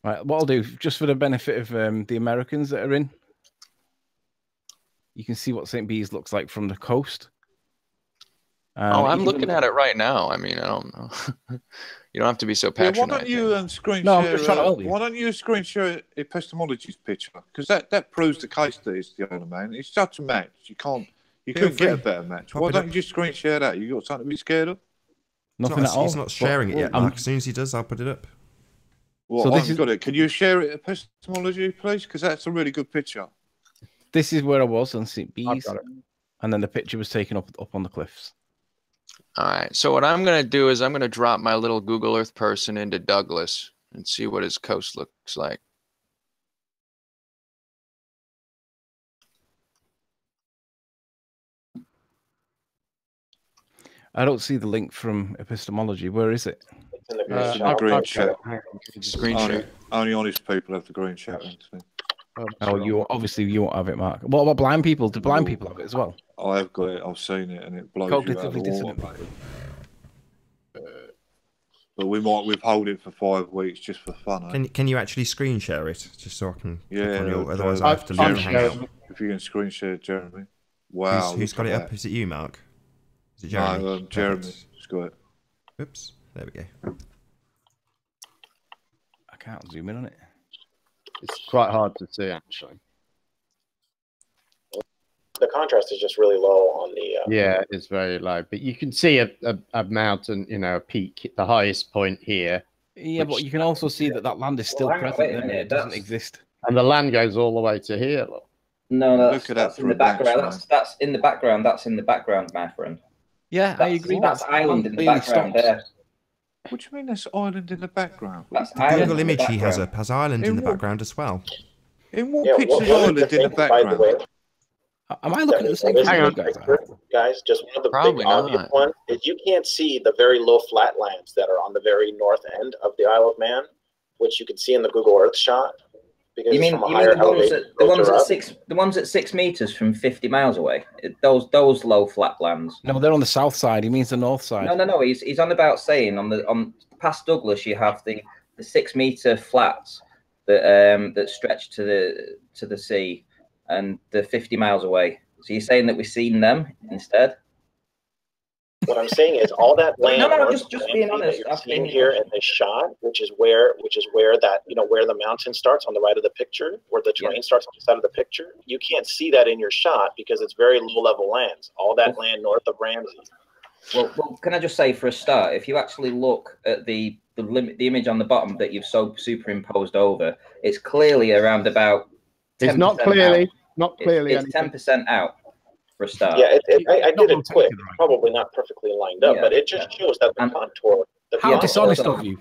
Right. What I'll do, just for the benefit of the Americans that are in, you can see what St. Bees looks like from the coast. I'm looking at it right now. I mean, I don't know. You don't have to be so patronizing. Why don't you screen no, share? I'm just trying to help you. Why don't you screen share epistemology's picture? Because that proves the case that it's the owner, man. It's such a match. You couldn't get a better match. Why don't you just screen share that? You got something to be scared of? Nothing at all. He's not sharing it yet, Mark. As soon as he does, I'll put it up. Well, so I've got it. Can you share it epistemology, please? Because that's a really good picture. This is where I was on St. Bees, and then the picture was taken up on the cliffs. All right. So what I'm going to do is I'm going to drop my little Google Earth person into Douglas and see what his coast looks like. I don't see the link from epistemology. Where is it? It's in the green chat. Screen share. Only honest people have the green chat. You won't have it, Mark. What about blind people? Do blind people have it as well? I have got it. I've seen it, and it blows you out of the water. But we might withhold it for 5 weeks just for fun. Eh? Can you actually screen share it just so I can? Yeah. Otherwise, I have to leave the hangout. If you can screen share, Jeremy. Wow. Who's got it up? Is it you, Mark? Is it Jeremy? No, Jeremy's got it. Oops. There we go. I can't zoom in on it. It's quite hard to see, actually. The contrast is just really low on the. Yeah, it's very low, but you can see a mountain, a peak, the highest point here. Yeah, but you can also see that land is still present there. It doesn't exist. And the land goes all the way to here. Look. No, that's in the background. That's in the background. That's in the background, my friend. Yeah, I agree. That's island in the background there. What do you mean there's island in the background? That's the Google image he has up has island in the background as well. In what picture is island in the background? Am I looking at the same thing? Guys, just one of the big obvious ones is you can't see the very low flatlands that are on the very north end of the Isle of Man, which you can see in the Google Earth shot. Because you mean the ones at 6 meters from 50 miles away? Those low flatlands. No, they're on the south side. He means the north side. No. He's on about saying on past Douglas you have the 6 meter flats that stretch to the sea, and the 50 miles away. So you're saying that we've seen them instead? What I'm saying is all that land. No, just being honest. You're seeing here in this shot, which is where that where the mountain starts on the right of the picture, where the terrain starts on the side of the picture. You can't see that in your shot because it's very low level lands. All that land north of Ramsey. Well, can I just say for a start, if you actually look at the image on the bottom that you've superimposed over, it's clearly around about. It's not clearly. Not clearly. It's 10% out for a start. Yeah, I did it quick. Probably not perfectly lined up, but it just shows that the contour. How dishonest of you!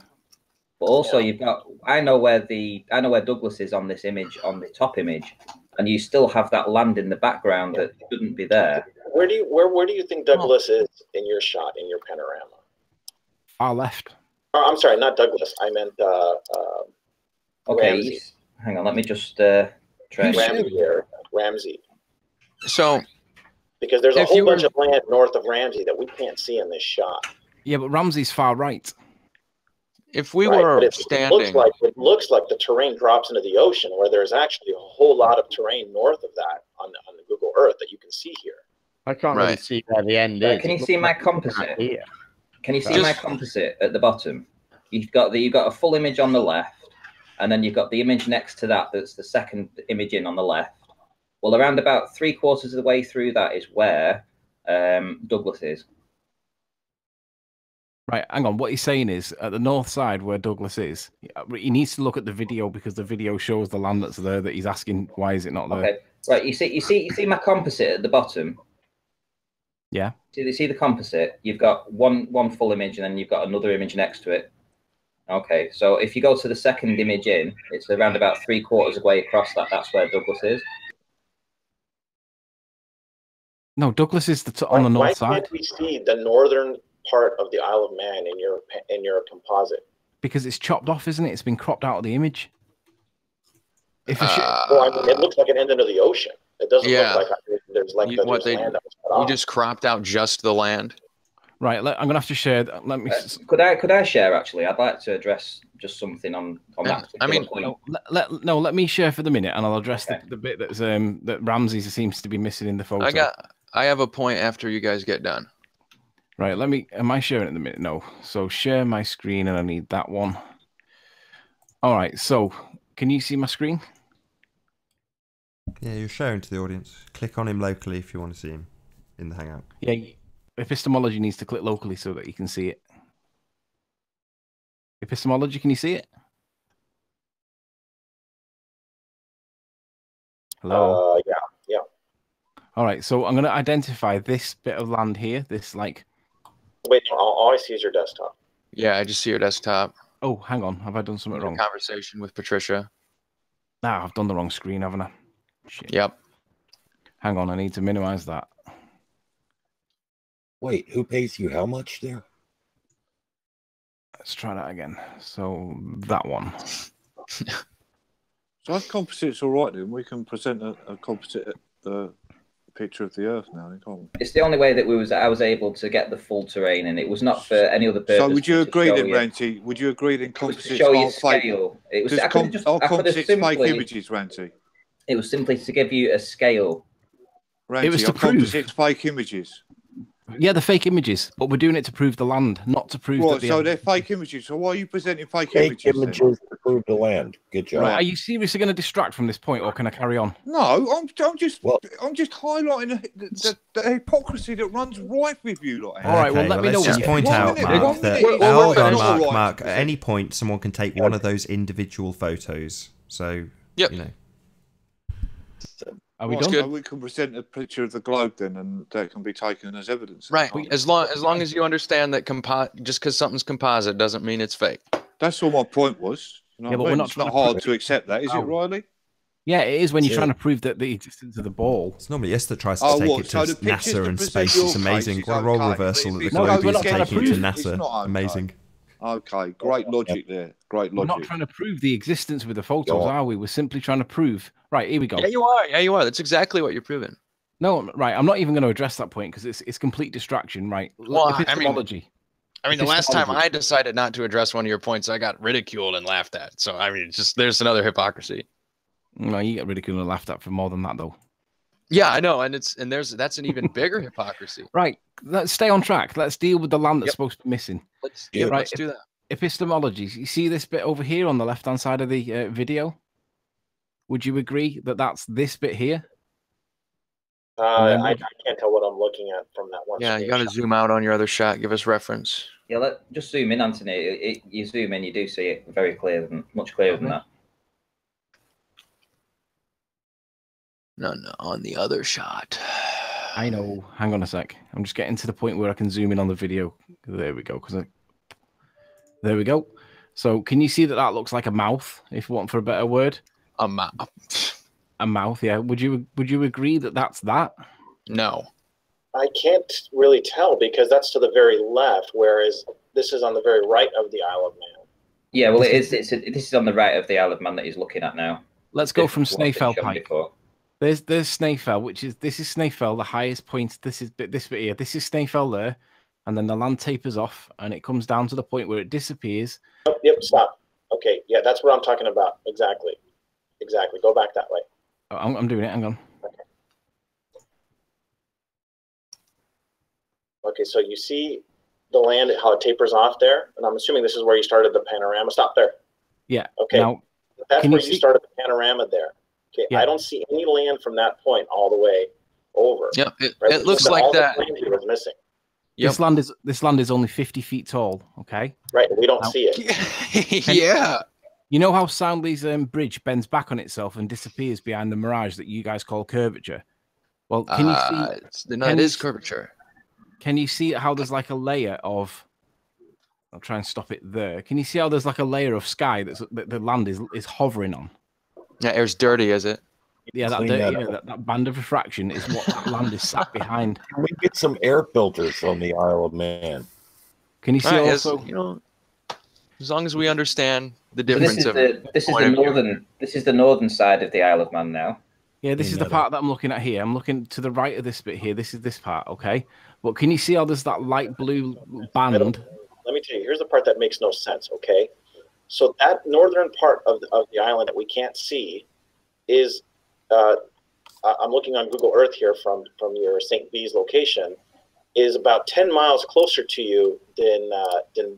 But also, you've got. I know where Douglas is on this image, on the top image, and you still have that land in the background that shouldn't be there. Where do you think Douglas is in your shot, in your panorama? Far left. Oh, I'm sorry, not Douglas. I meant. Okay, Ramsey. Hang on. Let me just. Ramsey. So, because there's a whole bunch of land north of Ramsey that we can't see in this shot. Yeah, but Ramsey's far right. If we were standing, it looks like the terrain drops into the ocean, where there's actually a whole lot of terrain north of that on the Google Earth that you can see here. I can't really see where the end is. Can you see my composite? Can you see my composite at the bottom? You've got a full image on the left. And then you've got the image next to that that's the second image in on the left. Well, around about 3/4 of the way through that is where Douglas is. Right, hang on. What he's saying is, at the north side where Douglas is, he needs to look at the video because the video shows the land that's there. That he's asking, why is it not there? Okay, right. You see my composite at the bottom. Yeah. You see the composite. You've got one full image, and then you've got another image next to it. Okay, so if you go to the second image in, it's around about 3/4 of the way across that. That's where Douglas is. No, Douglas is on the north side. Why can't we see the northern part of the Isle of Man in your composite? Because it's chopped off, isn't it? It's been cropped out of the image. If well, I mean, it looks like an end into the ocean. It doesn't look like there's like You, there's what they land that was cut off. you just cropped out just the land. Right, I'm gonna have to share. Let me. Could I share actually? I'd like to address just something on that. I mean, point. Let me share for the minute, and I'll address the bit that's that Ramsey seems to be missing in the photo. I have a point after you guys get done. Right, am I sharing it in the minute? No. So share my screen, and I need that one. All right. So can you see my screen? Yeah, you're sharing to the audience. Click on him locally if you want to see him in the Hangout. Yeah. Epistemology needs to click locally so that you can see it. Epistemology, can you see it? Hello? Yeah. All right, so I'm going to identify this bit of land here, this like... Wait, no, all I see is your desktop. Yeah, I just see your desktop. Oh, hang on. Have I done something wrong? Conversation with Patricia. Nah, I've done the wrong screen, haven't I? Shit. Yep. Hang on, I need to minimize that. Wait, who pays you how much there? Let's try that again. So that one. So that composite's all right then. We can present a composite picture of the Earth now, can't we? It's the only way that I was able to get the full terrain, and it was not for any other purpose. So would you agree then, Ranty? Would you agree then composites show you aren't fake? scale. It was composites fake images, Ranty? It was simply to give you a scale. Ranty, it was to prove composites fake images. Yeah, the fake images, but we're doing it to prove the land, not to prove that so they're fake images. So why are you presenting fake images then? to prove the land. Good job. Right, are you seriously going to distract from this point, or can I carry on? No, I'm just highlighting the hypocrisy that runs rife with you. Like, all right, well, let me know. Let's just point out, Mark, that hold on, Mark. At any point, someone can take one of those individual photos. So, you know. Are we done? done? So we can present a picture of the globe then, and that can be taken as evidence. Right. As long as you understand that just because something's composite doesn't mean it's fake. That's all my point was. You know Yeah, but what I mean? we're not It's not trying to hard prove to accept that, is it, Riley? Yeah, it is when you're trying to prove that the existence of the ball. It's normally us that tries to take it to NASA and space. It's amazing. What a role reversal that the globe is taking to NASA. Amazing. Okay, great logic there. Great logic. We're not trying to prove the existence with the photos, are we? We're simply trying to prove. Right, here we go. Yeah, you are. Yeah, you are. That's exactly what you're proving. No, right. I'm not even going to address that point because it's complete distraction, right? Well, Epistemology. I mean, the last time I decided not to address one of your points, I got ridiculed and laughed at. So, I mean, there's another hypocrisy. No, you get ridiculed and laughed at for more than that, though. Yeah, I know, that's an even bigger hypocrisy. Right. Let's stay on track. Let's deal with the land that's supposed to be missing. Let's do that. Epistemology. You see this bit over here on the left-hand side of the video? Would you agree that that's this bit here? I can't tell what I'm looking at from that one. Yeah, you got to zoom out on your other shot. Give us reference. Yeah, just zoom in, Anthony. You zoom in, you do see it very clear, much clearer than that. No, on the other shot. I know. Hang on a sec. I'm just getting to the point where I can zoom in on the video. There we go. There we go. So can you see that looks like a mouth, if you want for a better word? A mouth. A mouth, yeah. Would you agree that that's that? No. I can't really tell because that's to the very left, whereas this is on the very right of the Isle of Man. Yeah, well, this is on the right of the Isle of Man that he's looking at now. Let's go from Snaefell Pike. There's Snaefell, this is Snaefell, the highest point. This bit here. This is Snaefell there, and then the land tapers off, and it comes down to the point where it disappears. Oh, yep, stop. Okay, yeah, that's what I'm talking about. Exactly. Go back that way. Oh, I'm doing it. Hang on. Okay, so you see the land, how it tapers off there, and I'm assuming this is where you started the panorama. Stop there. Yeah. Okay. Now, that's where you started the panorama there. Okay. Yeah. I don't see any land from that point all the way over. Yeah, it looks like all that. The land here was missing. This land is only 50 feet tall. Okay. Right. We don't Now, see it. Yeah. You know how Soundly's bridge bends back on itself and disappears behind the mirage that you guys call curvature? Well, can you see? It is curvature. Can you see how there's like a layer of? I'll try and stop it there. Can you see how there's like a layer of sky that the land is hovering on? Yeah, air's dirty, is it? Yeah, that band of refraction is what that land is sat behind. Can we get some air filters from the Isle of Man? Can you see also? As long as we understand the So difference this is the northern side of the Isle of Man now. Yeah, this is the part that I'm looking at here. I'm looking to the right of this bit here. This is this part, okay? But can you see how there's that light blue band? Let me tell you, here's the part that makes no sense, okay? So that northern part of the island that we can't see is, I'm looking on Google Earth here from your St. B's location, is about 10 miles closer to you than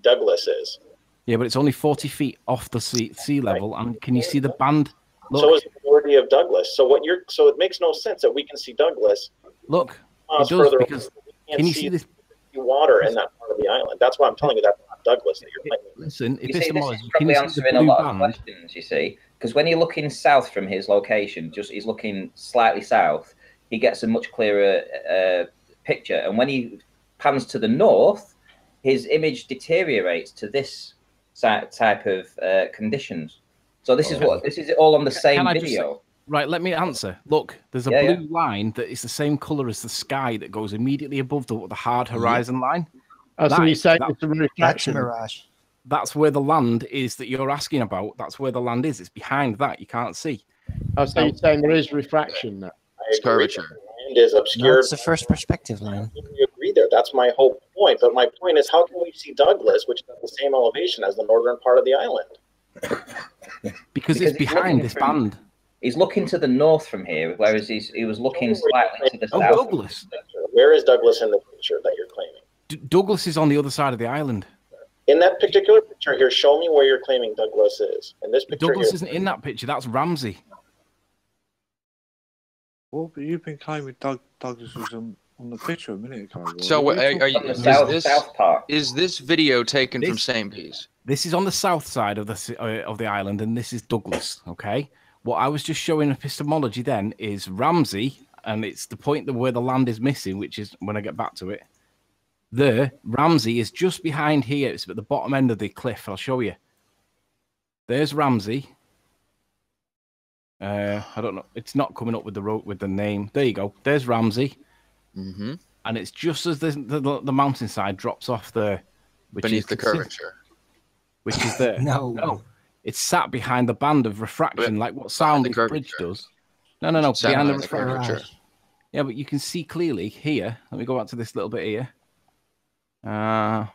Douglas is. Yeah, but it's only 40 feet off the sea level, and can you see the band? Look. So is the majority of Douglas. So it makes no sense that we can see Douglas. Look, it does, because can you see this water in that part of the island? That's why I'm telling you that's not Douglas that you're playing. Listen, You see, this is probably answering a lot of questions, you see, because when you're looking south from his location, he's looking slightly south, he gets a much clearer picture. And when he pans to the north, his image deteriorates to this type of conditions. So this is all on the same video. Right, let me answer. Look, there's a blue line that is the same color as the sky that goes immediately above the hard horizon line. Oh, so you say it's a reflection. Mirage. That's where the land is that you're asking about. That's where the land is. It's behind that. You can't see. Oh, so you're saying there is refraction now. It's curvature. Land is obscured. No, it's the first perspective line. We agree there. That's my whole point. But my point is, how can we see Douglas, which is at the same elevation as the northern part of the island? Because it's behind this band. He's looking to the north from here, whereas he was looking slightly to the south. Douglas. Where is Douglas in the picture that you're claiming? Douglas is on the other side of the island. In that particular picture here, show me where you're claiming Douglas is. In this picture Douglas here, isn't in that picture. That's Ramsey. Well, but you've been claiming Douglas was on the picture a minute ago. So is this video taken from St. B's? This is on the south side of the island, and this is Douglas. Okay. What I was just showing epistemology then is Ramsey, and it's the point where the land is missing, which is when I get back to it. Ramsey is just behind here. It's at the bottom end of the cliff. I'll show you. There's Ramsey. I don't know. It's not coming up with the name. There you go. There's Ramsey. Mm-hmm. And it's just as the mountainside drops off there, beneath the curvature, which is there. No. It's sat behind the band of refraction, like what Soundly's bridge does. No. Behind the refraction. Yeah, but you can see clearly here. Let me go back to this little bit here. There.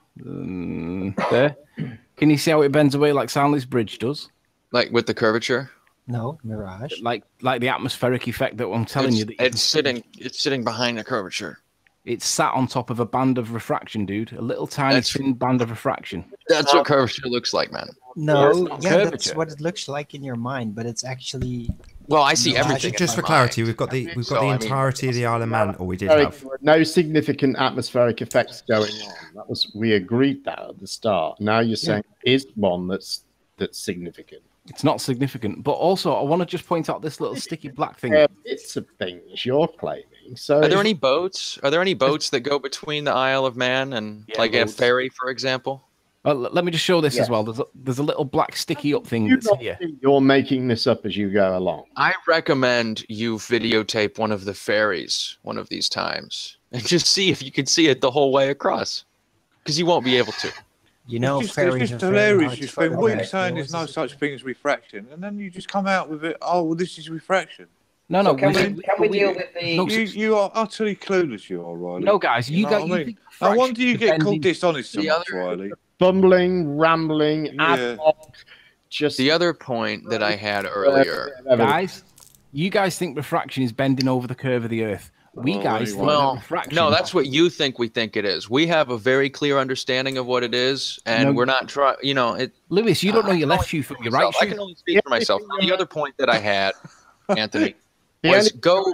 Can you see how it bends away like Soundly's bridge does? Like with the curvature? No, mirage. Like the atmospheric effect that I'm telling you. It's sitting behind the curvature. It's sat on top of a band of refraction, dude. A little tiny thin band of refraction. That's what curvature looks like, man. No, yeah, that's what it looks like in your mind, but it's actually. Well, I see everything. Just for clarity, we've got the entirety of the Isle of Man, or we did have no significant atmospheric effects going on. We agreed that at the start. Now you're saying is one that's significant. It's not significant, but also I want to just point out this little sticky black thing. It's a thing you're claiming. So, are there any boats? Are there any boats that go between the Isle of Man and like a ferry, for example? Let me just show this as well. There's a little black sticky up thing that's here. You're making this up as you go along. I recommend you videotape one of the ferries one of these times and just see if you can see it the whole way across, because you won't be able to. You know, it's just hilarious. You spend weeks saying there's no such thing as refraction, and then you just come out with it. Oh, well, this is refraction. No. So can we deal with the? You are utterly clueless. You are, Riley. No, guys, you got. I wonder you get called dishonest so much, Riley. Bumbling, rambling, ad hoc. Just the other point that I had earlier, guys. You guys think refraction is bending over the curve of the Earth. We guys think refraction. No, that's what you think we think it is. We have a very clear understanding of what it is, and we're not trying. You know, Lewis, you don't know your left shoe from your right shoe. I can only speak for myself. The other point that I had, Anthony, was go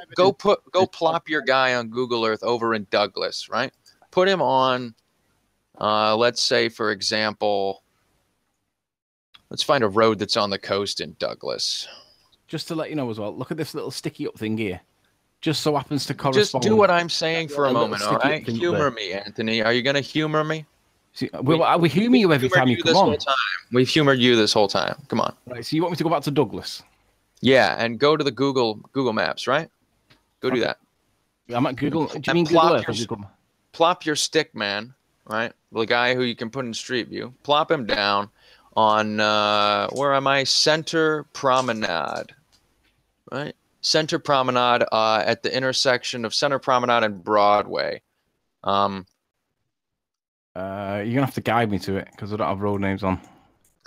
plop your guy on Google Earth over in Douglas, right? put him on, let's say, for example, let's find a road that's on the coast in Douglas. Just to let you know as well, look at this little sticky up thing here. Just so happens to correspond. Just do what I'm saying for a moment, all right? thing Humor me, Anthony. Are you going to humor me? See, we humor you every time you come on. We've humored you this whole time. Come on. Right, so you want me to go back to Douglas? Yeah, and go to the Google Maps, right? Go do that. I'm at Google. Do you And mean Google Earth or Google? Plop your stick man, right? The guy who you can put in Street View. Plop him down on, where am I? Center Promenade, right? Center Promenade at the intersection of Center Promenade and Broadway. You're gonna have to guide me to it because I don't have road names on.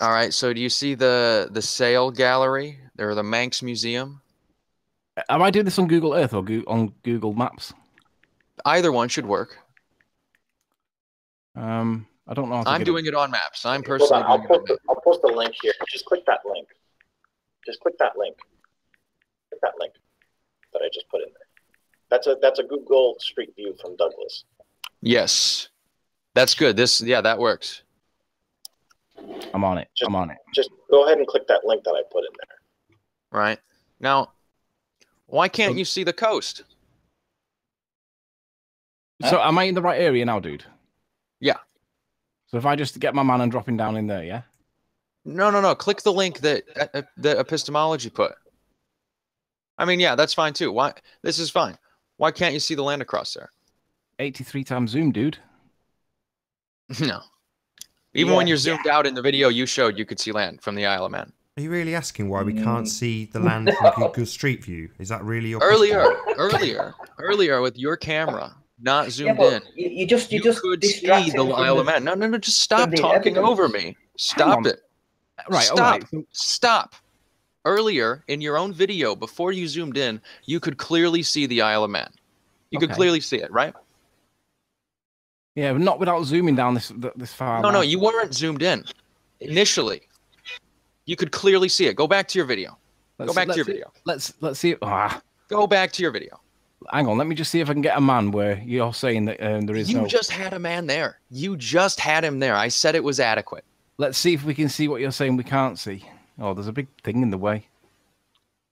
All right. So do you see the Sail Gallery or the Manx Museum? Am I doing this on Google Earth or on Google Maps? Either one should work. I don't know. I'm doing it on Maps. I'm personally doing it on Maps. I'll post a link here. Just click that link. Just click that link. Click that link that I just put in there. That's a Google Street View from Douglas. Yes, that's good. That works. I'm on it. I'm on it. Just go ahead and click that link that I put in there. Right now, why can't you see the coast? So am I in the right area now, dude? Yeah. So if I just get my man and drop him down in there, yeah? No. Click the link that epistemology put. I mean, yeah, that's fine too. Why? This is fine. Why can't you see the land across there? 83 times zoom, dude. No. Even when you're zoomed out in the video you showed, you could see land from the Isle of Man. Are you really asking why we can't see the land from Google Street View? Is that really your earlier with your camera not zoomed in? You just could see the Isle of Man. No, just stop talking over me. Stop it. Right, stop. Stop. Earlier in your own video, before you zoomed in, you could clearly see the Isle of Man. You could clearly see it, right? Yeah, but not without zooming down this far. No, you weren't zoomed in initially. You could clearly see it. Go back to your video. Go back to your video. Let's see. Go back to your video. Hang on, let me just see if I can get a man where you're saying that there is no. You just had a man there. You just had him there. I said it was adequate. Let's see if we can see what you're saying we can't see. Oh, there's a big thing in the way.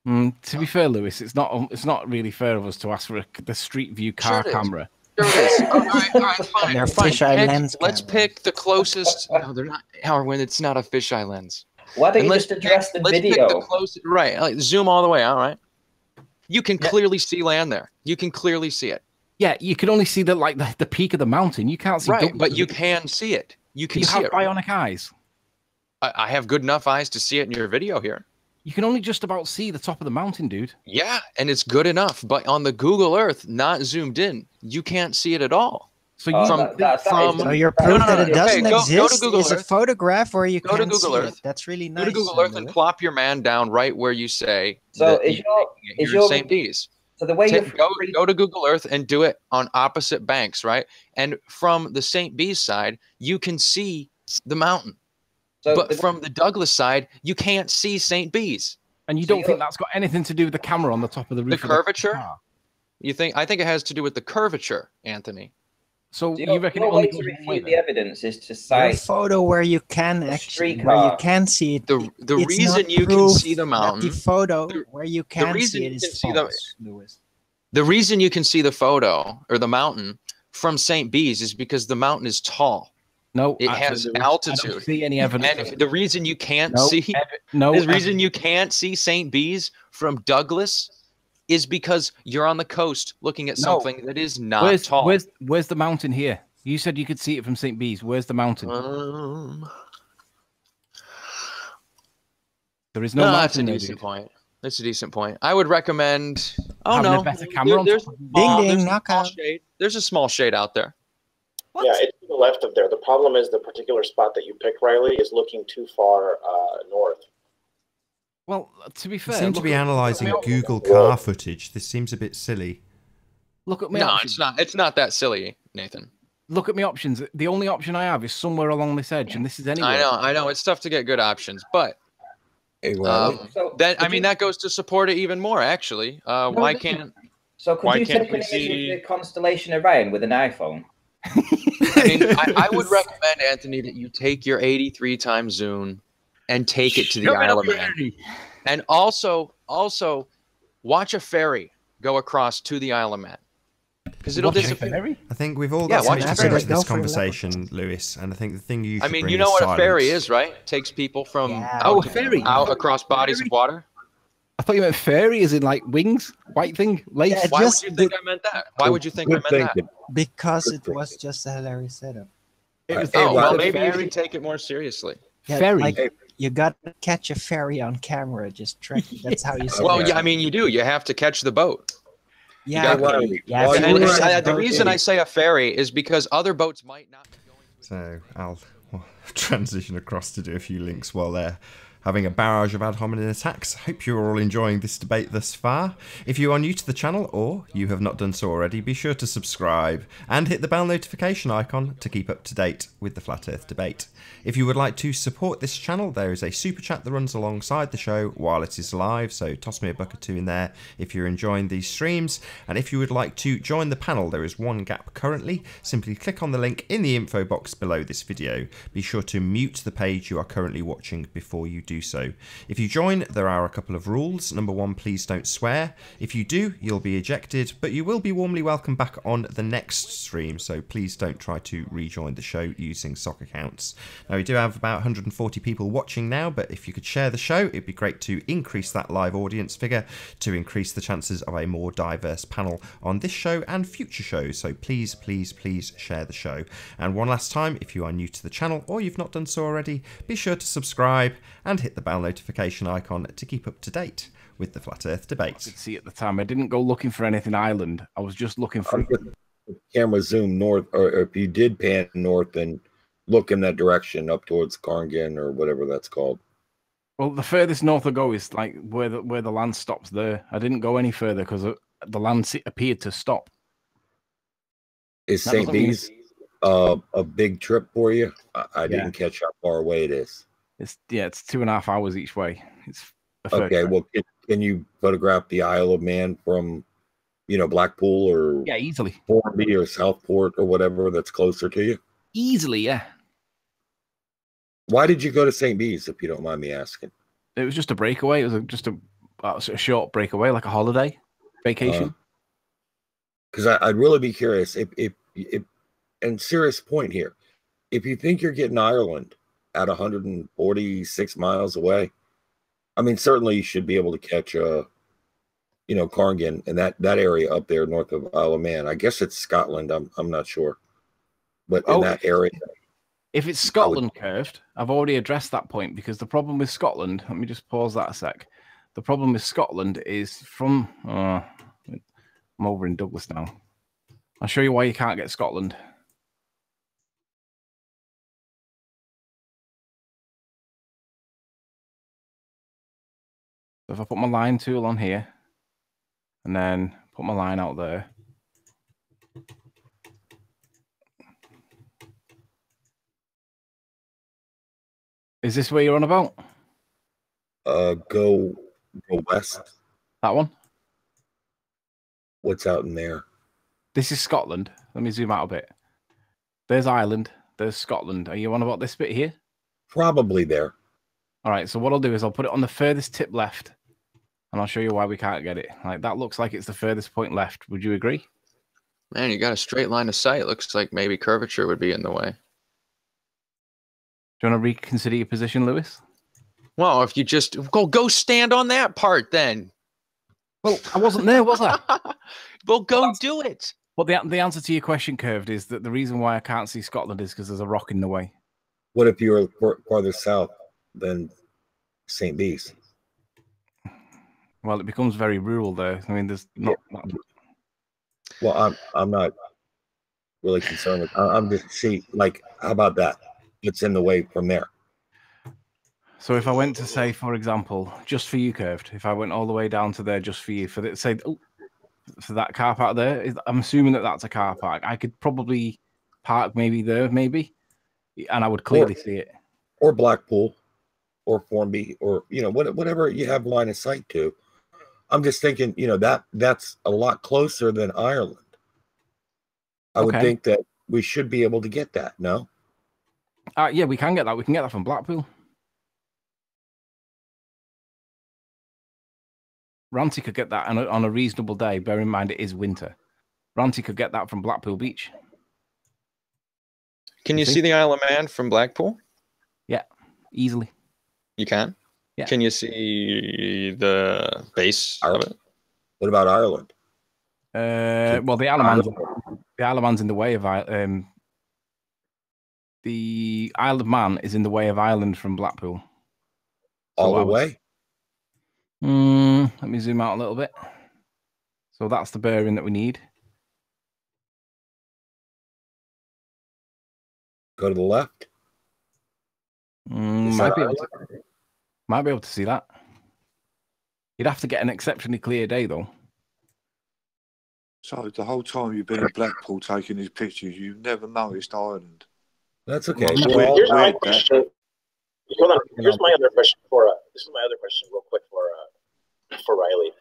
To be fair, Lewis, it's not really fair of us to ask for the Street View car camera. Sure it is. All right, fine. They're fisheye lens. Let's pick the closest. No, they're not. When it's not a fisheye lens. Why don't you just address the video? Pick the closest, right. Like, zoom all the way. All right. You can clearly see land there. You can clearly see it. Yeah, you can only see the peak of the mountain. You can't see. Right, but you can see it. You can see it. You have bionic eyes. I have good enough eyes to see it in your video here. You can only just about see the top of the mountain, dude. Yeah, and it's good enough. But on the Google Earth, not zoomed in, you can't see it at all. So you so your proof that it doesn't exist go to is a photograph where you go to can't Google see Earth. it. That's really nice. Go to Google Earth and plop your man down right where you say. So that is your St. B's. So the way you go to Google Earth and do it on opposite banks, right? And from the St. B's side, you can see the mountain. But from the Douglas side, you can't see St. B's. And you don't think that's got anything to do with the camera on the top of the roof? The curvature? You think? I think it has to do with the curvature, Anthony. So you reckon your way to refute the evidence is to cite a photo where you can see it. The reason you can see the mountain. The photo where you can see it is false, Lewis. The reason you can see the photo or the mountain from St. B's is because the mountain is tall. No, it has altitude. I don't see any evidence. And the reason you can't the reason you can't see St. B's from Douglas is because you're on the coast looking at something that is not tall. Where's the mountain here? You said you could see it from St. B's. Where's the mountain? There is no mountain. That's a decent point. That's a decent point. I would recommend. Having a better camera. There's a small shade out there. What? Yeah, it's to the left of there. The problem is the particular spot that you pick, Riley, is looking too far north. Well, to be fair, you seem to be analysing Google car footage. This seems a bit silly. Look at me. No, it's not. It's not that silly, Nathan. Look at my options. The only option I have is somewhere along this edge, and this is anywhere. I know. It's tough to get good options, but that goes to support it even more. Actually, why can't? So could you take an image of the constellation Orion with an iPhone? I mean, I would recommend, Anthony, that you take your 83 times zoom and take it to the Isle of Man. And also watch a ferry go across to the Isle of Man. Because it'll disappear. I think we've all got watch something to bring to this conversation, Lewis. And I think the thing you should bring you know is what silence. a ferry is, right? It takes people from a ferry out across bodies of water. I thought you meant fairy as in like wings, white thing, lace. Yeah, Why would you think I meant that? Why would you think I meant that? Because it was just a hilarious setup. Well, maybe you can take it more seriously. Yeah, ferry. Like, you got to catch a ferry on camera. Just track. That's how you. Well, yeah, I mean, you do. You have to catch the boat. Yeah. The reason I say a ferry is because other boats might not be going to. So I'll transition across to do a few links while they're having a barrage of ad hominem attacks. Hope you're all enjoying this debate thus far. If you are new to the channel or you have not done so already, be sure to subscribe and hit the bell notification icon to keep up to date with the Flat Earth debate. If you would like to support this channel, there is a super chat that runs alongside the show while it is live, so toss me a buck or two in there if you're enjoying these streams. And if you would like to join the panel, there is one gap currently. Simply click on the link in the info box below this video. Be sure to mute the page you are currently watching before you do so. If you join, there are a couple of rules. Number one, please don't swear. If you do, you'll be ejected, but you will be warmly welcomed back on the next stream, so please don't try to rejoin the show using sock accounts. Now, we do have about 140 people watching now, but if you could share the show, it'd be great to increase that live audience figure to increase the chances of a more diverse panel on this show and future shows. So please, please, please share the show. And one last time, if you are new to the channel or you've not done so already, be sure to subscribe and hit the bell notification icon to keep up to date with the Flat Earth debate. I could see at the time. I didn't go looking for anything island. I was just looking for. Camera zoom north, or if you did pan north, then look in that direction up towards Karngan or whatever that's called. Well, the furthest north I go is like where the land stops there. I didn't go any further because the land appeared to stop. Is St. Bees a big trip for you? I didn't catch how far away it is. It's 2.5 hours each way. It's okay. Well, can you photograph the Isle of Man from, Blackpool or easily Formby or Southport or whatever that's closer to you? Easily, yeah. Why did you go to St. Bees, if you don't mind me asking? It was just a breakaway. It was just a short breakaway, like a holiday vacation. Because I'd really be curious if and serious point here, if you think you're getting Ireland at 146 miles away, I mean, certainly you should be able to catch Karngan and that area up there north of Isle of Man. I guess it's Scotland. I'm not sure, but in that area. If it's Scotland curved, I've already addressed that point, because the problem with Scotland, let me just pause that a sec. The problem with Scotland is from, I'm over in Douglas now. I'll show you why you can't get Scotland. So if I put my line tool on here and then put my line out there. Is this where you're on about? Go west. That one? What's out in there? This is Scotland. Let me zoom out a bit. There's Ireland. There's Scotland. Are you on about this bit here? Probably there. All right. So what I'll do is I'll put it on the furthest tip left, and I'll show you why we can't get it. Like, that looks like it's the furthest point left. Would you agree? Man, you got a straight line of sight. Looks like maybe curvature would be in the way. Do you want to reconsider your position, Lewis? Well, if you just go stand on that part, then. Well, I wasn't there, was I? Well, go do it. Well, the answer to your question, Curved, is that the reason why I can't see Scotland is because there's a rock in the way. What if you were farther south than St. Bees? Well, it becomes very rural there. I mean, there's not. Well, I'm not really concerned with. I'm just how about that? It's in the way from there. So if I went to say, for example, just for you, Curved, if I went all the way down to there just for you, for that car park there, I'm assuming that that's a car park. I could probably park maybe there, and I would clearly see it. Or Blackpool, or Formby, or whatever you have line of sight to. I'm just thinking, that's a lot closer than Ireland. I would think that we should be able to get that. No. Yeah, we can get that. We can get that from Blackpool. Ranty could get that on a reasonable day. Bear in mind, it is winter. Ranty could get that from Blackpool Beach. Can you see the Isle of Man from Blackpool? Yeah, easily. You can? Yeah. Can you see the base of it? What about Ireland? Well, the Isle of Man's in the way of the Isle of Man is in the way of Ireland from Blackpool. All the way? Let me zoom out a little bit. So that's the bearing that we need. Go to the left. Might be able to see that. You'd have to get an exceptionally clear day, though. So the whole time you've been in Blackpool taking these pictures, you've never noticed Ireland. That's okay. Well, here's my question. Hold on. Here's my other question this is my other question, real quick for Riley.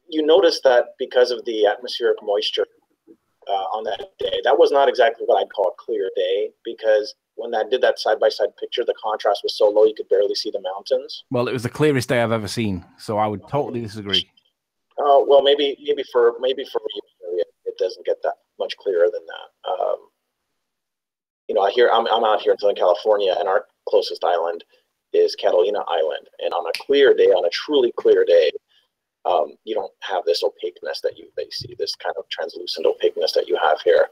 You noticed that because of the atmospheric moisture on that day, that was not exactly what I'd call a clear day, because when I did that side-by-side picture, the contrast was so low you could barely see the mountains. Well, it was the clearest day I've ever seen, so I would totally disagree. Well, maybe for you, it doesn't get that much clearer than that. You know, I'm out here in Southern California, and our closest island is Catalina Island, and on a clear day, on a truly clear day, you don't have this opaqueness that you see, this kind of translucent opaqueness that you have here.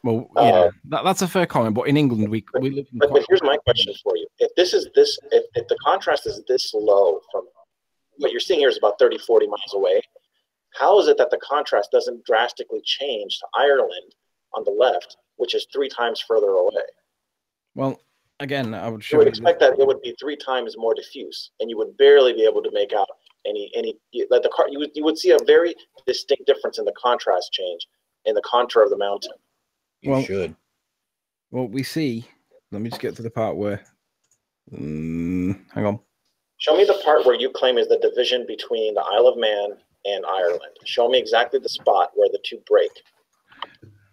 Well, yeah, that's a fair comment, but in England we live in. But here's my question for you: if the contrast is this low from what you're seeing here is about 30, 40 miles away, how is it that the contrast doesn't drastically change to Ireland on the left, which is 3 times further away? Well, again, I would show you would expect that it would be 3 times more diffuse, and you would barely be able to make out you would see a very distinct difference in the contrast change in the contour of the mountain. You should. Well, we see. Let me just get to the part where. Hang on. Show me the part where you claim is the division between the Isle of Man and Ireland. Show me exactly the spot where the two break.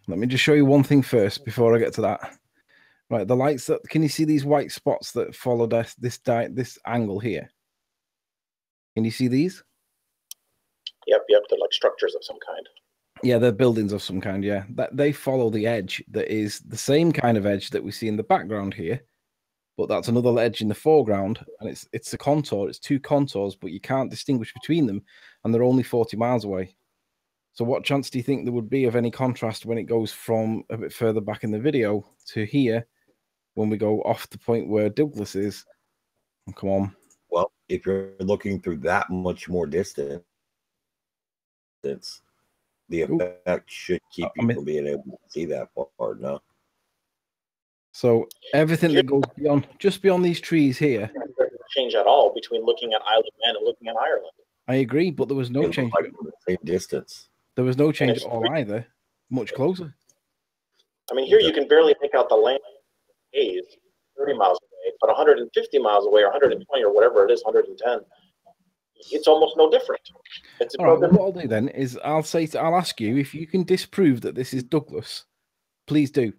Let me just show you one thing first before I get to that. Right, the lights that can you see these white spots that follow this angle here? Can you see these? Yep. They're like structures of some kind. Yeah, they're buildings of some kind. Yeah, that they follow the edge that is the same kind of edge that we see in the background here, but that's another edge in the foreground, and it's a contour. It's 2 contours, but you can't distinguish between them, and they're only 40 miles away. So, what chance do you think there would be of any contrast when it goes from a bit further back in the video to here, when we go off the point where Douglas is? Oh, come on. Well, if you're looking through that much more distance, the effect should keep you from being able to see that part, no? So everything that goes just beyond these trees here. Change at all between looking at Isle of Man and looking at Ireland. I agree, but there was no change. Like the same distance. There was no change at all either. Much closer. I mean, here you can barely make out the land haze 30 miles away, but 150 miles away, or 120, or whatever it is, 110. It's almost no different. It's all right, well, what I'll do then is I'll ask you if you can disprove that this is Douglas. Please do,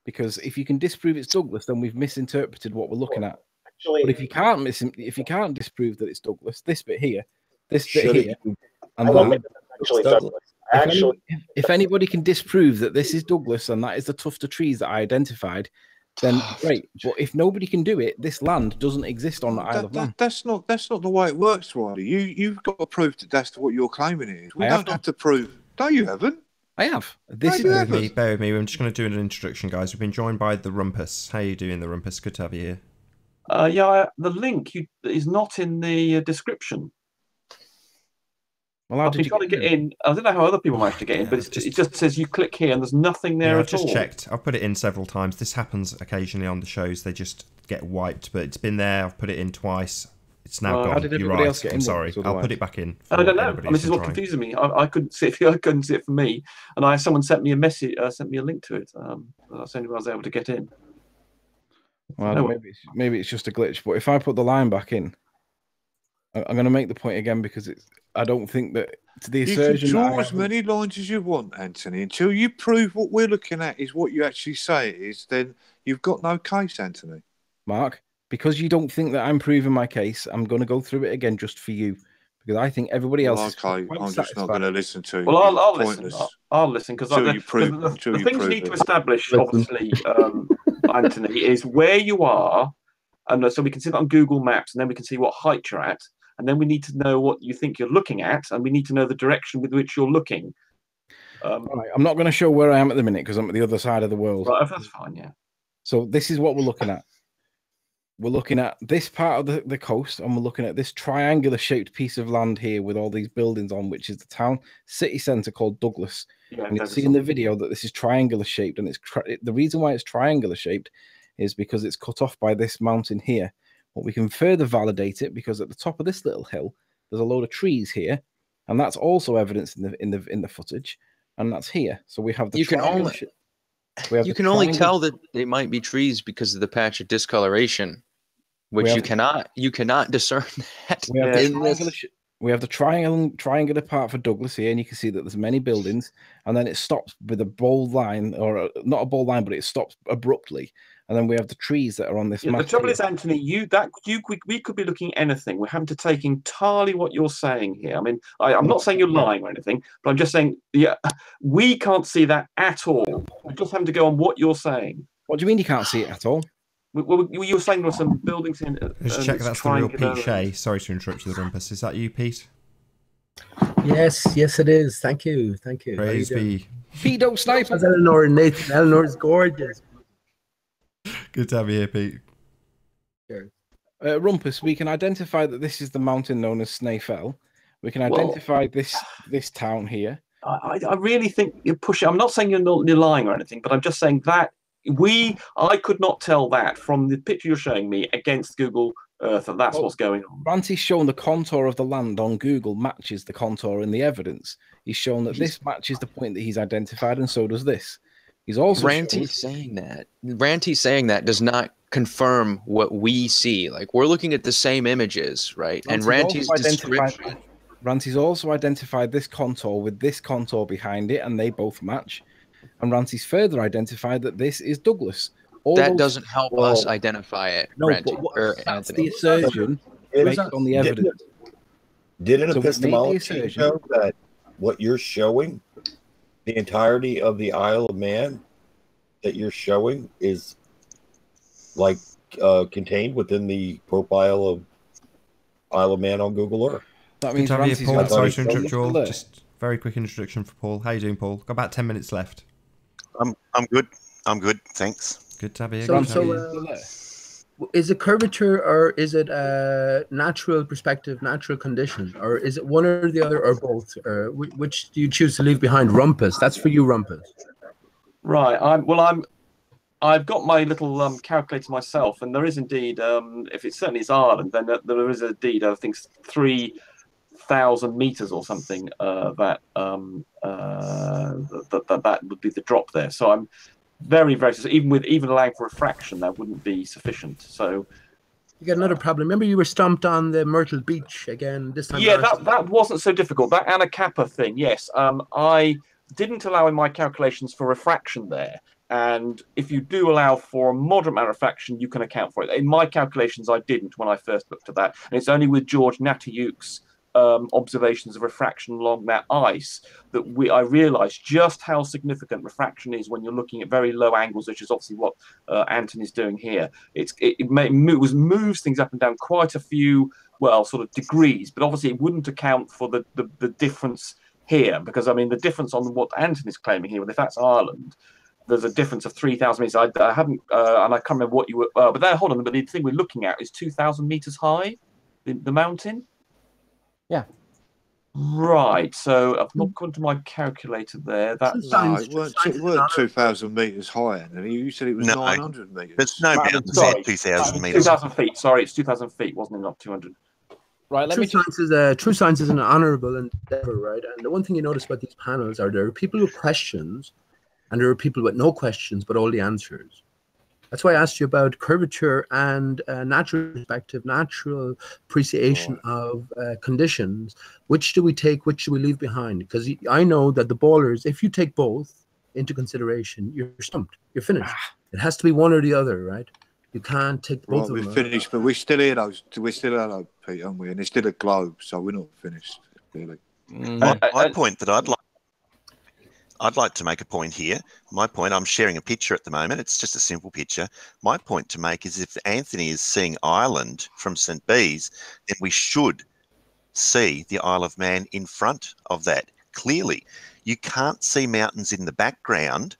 because if you can disprove it's Douglas, then we've misinterpreted what we're looking at. Actually, but if you can't disprove that it's Douglas, this bit here, this bit here, and that, if anybody can disprove that this is Douglas and that is the tufts of trees that I identified, then great. But if nobody can do it, this land doesn't exist on the Isle of Man. That's not the way it works, Riley. You've got to prove that that's what you're claiming it is. We don't have to prove. No, you haven't. I have. Bear with me. I'm just going to do an introduction, guys. We've been joined by the Rumpus. How are you doing, the Rumpus? Good to have you here. The link is not in the description. Well, how did you trying to get in? I don't know how other people managed to get in, but it just says you click here and there's nothing there at all. I've just checked. I've put it in several times. This happens occasionally on the shows. They just get wiped, but it's been there. I've put it in twice. It's now gone. How did everybody else get in? I'm sorry. I'll put it back in. I don't know. This is what confuses me. I couldn't see it. I couldn't see it for me, and someone sent me a message, sent me a link to it. That's the only way I was able to get in. Well, maybe it's just a glitch. But if I put the line back in, I'm going to make the point again because I don't think that the You can assertion. draw as many lines as you want, Anthony. Until you prove what we're looking at is what you actually say it is, then you've got no case, Anthony. Mark, because you don't think that I'm proving my case, I'm going to go through it again just for you, because I think everybody else is okay. quite I'm just not going to listen to you. Well, I'll pointless. listen. I'll listen because Until the you prove things we need it. to establish, obviously, Anthony, is where you are, and so we can see that on Google Maps, and then we can see what height you're at, and then we need to know what you think you're looking at, and we need to know the direction with which you're looking. Right, I'm not going to show where I am at the minute because I'm at the other side of the world. Right, that's fine, yeah. So this is what we're looking at. We're looking at this part of the coast, and we're looking at this triangular-shaped piece of land here with all these buildings on, which is the town city centre called Douglas. Yeah, and you'll see in the video that this is triangular-shaped, and the reason why it's triangular-shaped is because it's cut off by this mountain here. But we can further validate it because at the top of this little hill, there's a load of trees here, and that's also evidence in the footage, and that's here. So we have the you can only tell that they might be trees because of the patch of discoloration, which you cannot discern that. We have the triangular part for Douglas here, and you can see that there's many buildings, and then it stops with a bold line, or not a bold line, but it stops abruptly. And then we have the trees that are on this map. The trouble is, Anthony, we could be looking at anything. We're having to take entirely what you're saying here. I mean, I'm not saying you're lying or anything, but I'm just saying, yeah, we can't see that at all. We're just having to go on what you're saying. What do you mean you can't see it at all? Well, you were saying there were some buildings in. Just check that's the real Pete Shea. Sorry to interrupt you, the Rumpus. Is that you, Pete? Yes, it is. Thank you. Praise be. Pete, don't snipe. That's Eleanor and Nathan. Eleanor's gorgeous. Good to have you here, Pete. Sure. Rumpus, we can identify that this is the mountain known as Snaefell. We can identify this town here. I really think you're pushing. I'm not saying you're lying or anything, but I'm just saying that I could not tell that from the picture you're showing me against Google Earth that that's what's going on. Ranty's shown the contour of the land on Google matches the contour in the evidence. He's shown that this matches the point that he's identified, and so does this. He's also saying that does not confirm what we see. Like, we're looking at the same images, right? And Ranty's description. Ranty's also identified this contour with this contour behind it, and they both match. And Ranty's further identified that this is Douglas. That doesn't help us identify it, no, Ranty, or that's the assertion based on the evidence. Did an epistemology show that what you're showing, the entirety of the Isle of Man that you're showing, is like contained within the profile of Isle of Man on Google Earth? That means Paul, sorry to interrupt you all. Just very quick introduction for Paul. How you doing, Paul? Got about 10 minutes left. I'm good. Thanks. Good to have you. Is it curvature or is it a natural perspective, natural condition, or is it one or the other or both? Or which do you choose to leave behind? Rumpus. That's for you, Rumpus. Right. I've got my little calculator myself, and there is indeed, if it certainly is Ireland, then there is indeed, I think, 3,000 meters or something that would be the drop there. So I'm very, very, even allowing for refraction, that wouldn't be sufficient. So you got another problem. Remember, you were stomped on the Myrtle Beach again this time. Yeah, that wasn't so difficult. That Anacapa thing, yes. I didn't allow in my calculations for refraction there. And if you do allow for a moderate amount of refraction, you can account for it. In my calculations, I didn't when I first looked at that. And it's only with George Natayuk's observations of refraction along that ice that I realized just how significant refraction is when you're looking at very low angles, which is obviously what Anthony's doing here. It moves things up and down quite a few, sort of degrees, but obviously it wouldn't account for the difference here, because I mean the difference on what Anthony's claiming here, if that's Ireland, there's a difference of 3,000 meters. I haven't, and I can't remember what you were, but there, hold on, but the thing we're looking at is 2,000 meters high, the mountain. Yeah. Right. So I've not gone to my calculator there. No, it weren't 2,000 meters high, and you said it was 900 meters. There's no better than 2,000 meters. 2,000 feet. Sorry, it's 2,000 feet, wasn't it? Not 200. Right. True science is an honourable endeavour, right? And the one thing you notice about these panels are there are people with questions, and there are people with no questions but all the answers. That's why I asked you about curvature and natural perspective, natural appreciation of conditions. Which do we take? Which do we leave behind? Because I know that the ballers, if you take both into consideration, you're stumped. You're finished. It has to be one or the other, right? You can't take both of them. We're finished, but we're still here, though. We're still here, Pete, aren't we? And it's still a globe, so we're not finished, really. My point that I'd like to make a point here. My point, I'm sharing a picture at the moment. It's just a simple picture. My point to make is if Anthony is seeing Ireland from St. Bees, then we should see the Isle of Man in front of that. Clearly, you can't see mountains in the background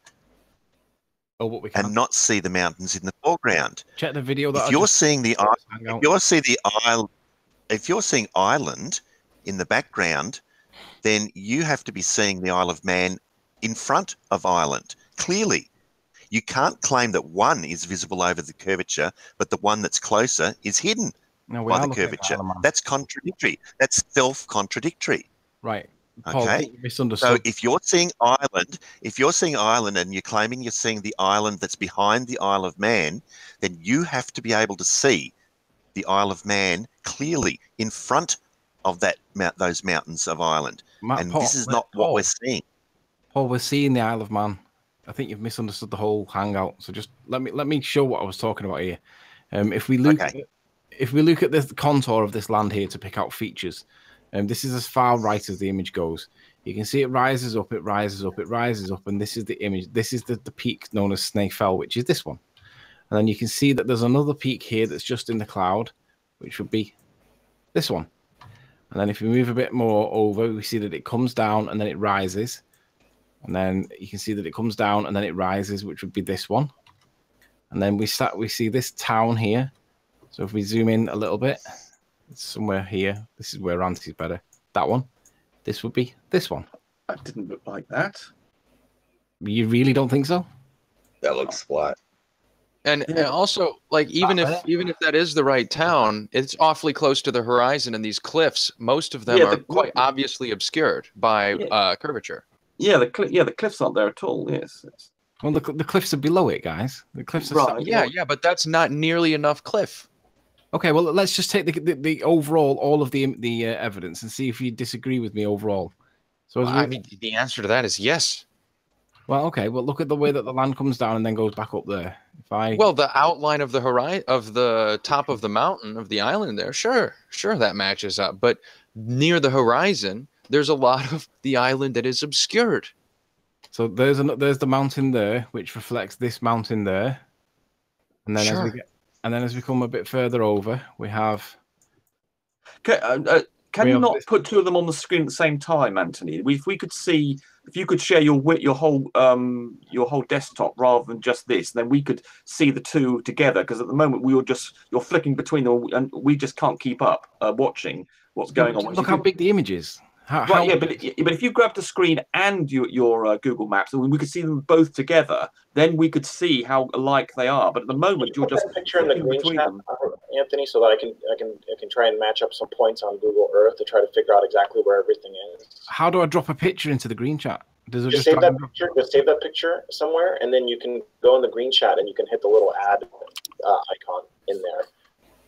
and not see the mountains in the foreground. Check the video. That If you're seeing Ireland in the background, then you have to be seeing the Isle of Man in front of Ireland. Clearly, you can't claim that one is visible over the curvature, but the one that's closer is hidden by the curvature. That's contradictory. That's self-contradictory. Right. Paul, Okay. Misunderstood. So if you're seeing Ireland and you're claiming you're seeing the island that's behind the Isle of Man, then you have to be able to see the Isle of Man clearly in front of those mountains of Ireland. This is not what we're seeing. Paul, we're seeing the Isle of Man. I think you've misunderstood the whole hangout. So just let me show what I was talking about here. If we look at the contour of this land here to pick out features, this is as far right as the image goes. You can see it rises up, it rises up, it rises up, and this is the image. This is the peak known as Snake Fell, which is this one. And then you can see that there's another peak here that's just in the cloud, which would be this one. And then if we move a bit more over, we see that it comes down and then it rises. And then you can see that it comes down and then it rises, which would be this one. And then we see this town here. So if we zoom in a little bit, it's somewhere here. This is where Ranty's better. That one. This would be this one. That didn't look like that. You really don't think so? That looks flat. And also, like, even if that is the right town, it's awfully close to the horizon, and these cliffs, most of them are quite obviously obscured by curvature. Yeah, the cliffs aren't there at all. Yes. Well, the cliffs are below it, guys. The cliffs are right. Yeah, but that's not nearly enough cliff. Okay, well, let's just take the overall, all of the evidence, and see if you disagree with me overall. So, I mean, the answer to that is yes. Well, okay. Well, look at the way that the land comes down and then goes back up there. Well, the outline of the horizon, of the top of the mountain of the island there, sure, that matches up. But near the horizon, there's a lot of the island that is obscured. So there's the mountain there, which reflects this mountain there, and then as we come a bit further over, we have. Can you not put two of them on the screen at the same time, Anthony? If we could see, if you could share your whole desktop rather than just this, then we could see the two together. Because at the moment you're flicking between them, and we just can't keep up watching what's going on. Look how big the image is. But if you grab the screen and your Google Maps, and we could see them both together, then we could see how alike they are. But at the moment, you're just picture in the green chat, Anthony, so that I can try and match up some points on Google Earth to try to figure out exactly where everything is. How do I drop a picture into the green chat? Does it just save that picture? Just save that picture somewhere, and then you can go in the green chat and you can hit the little add icon in there.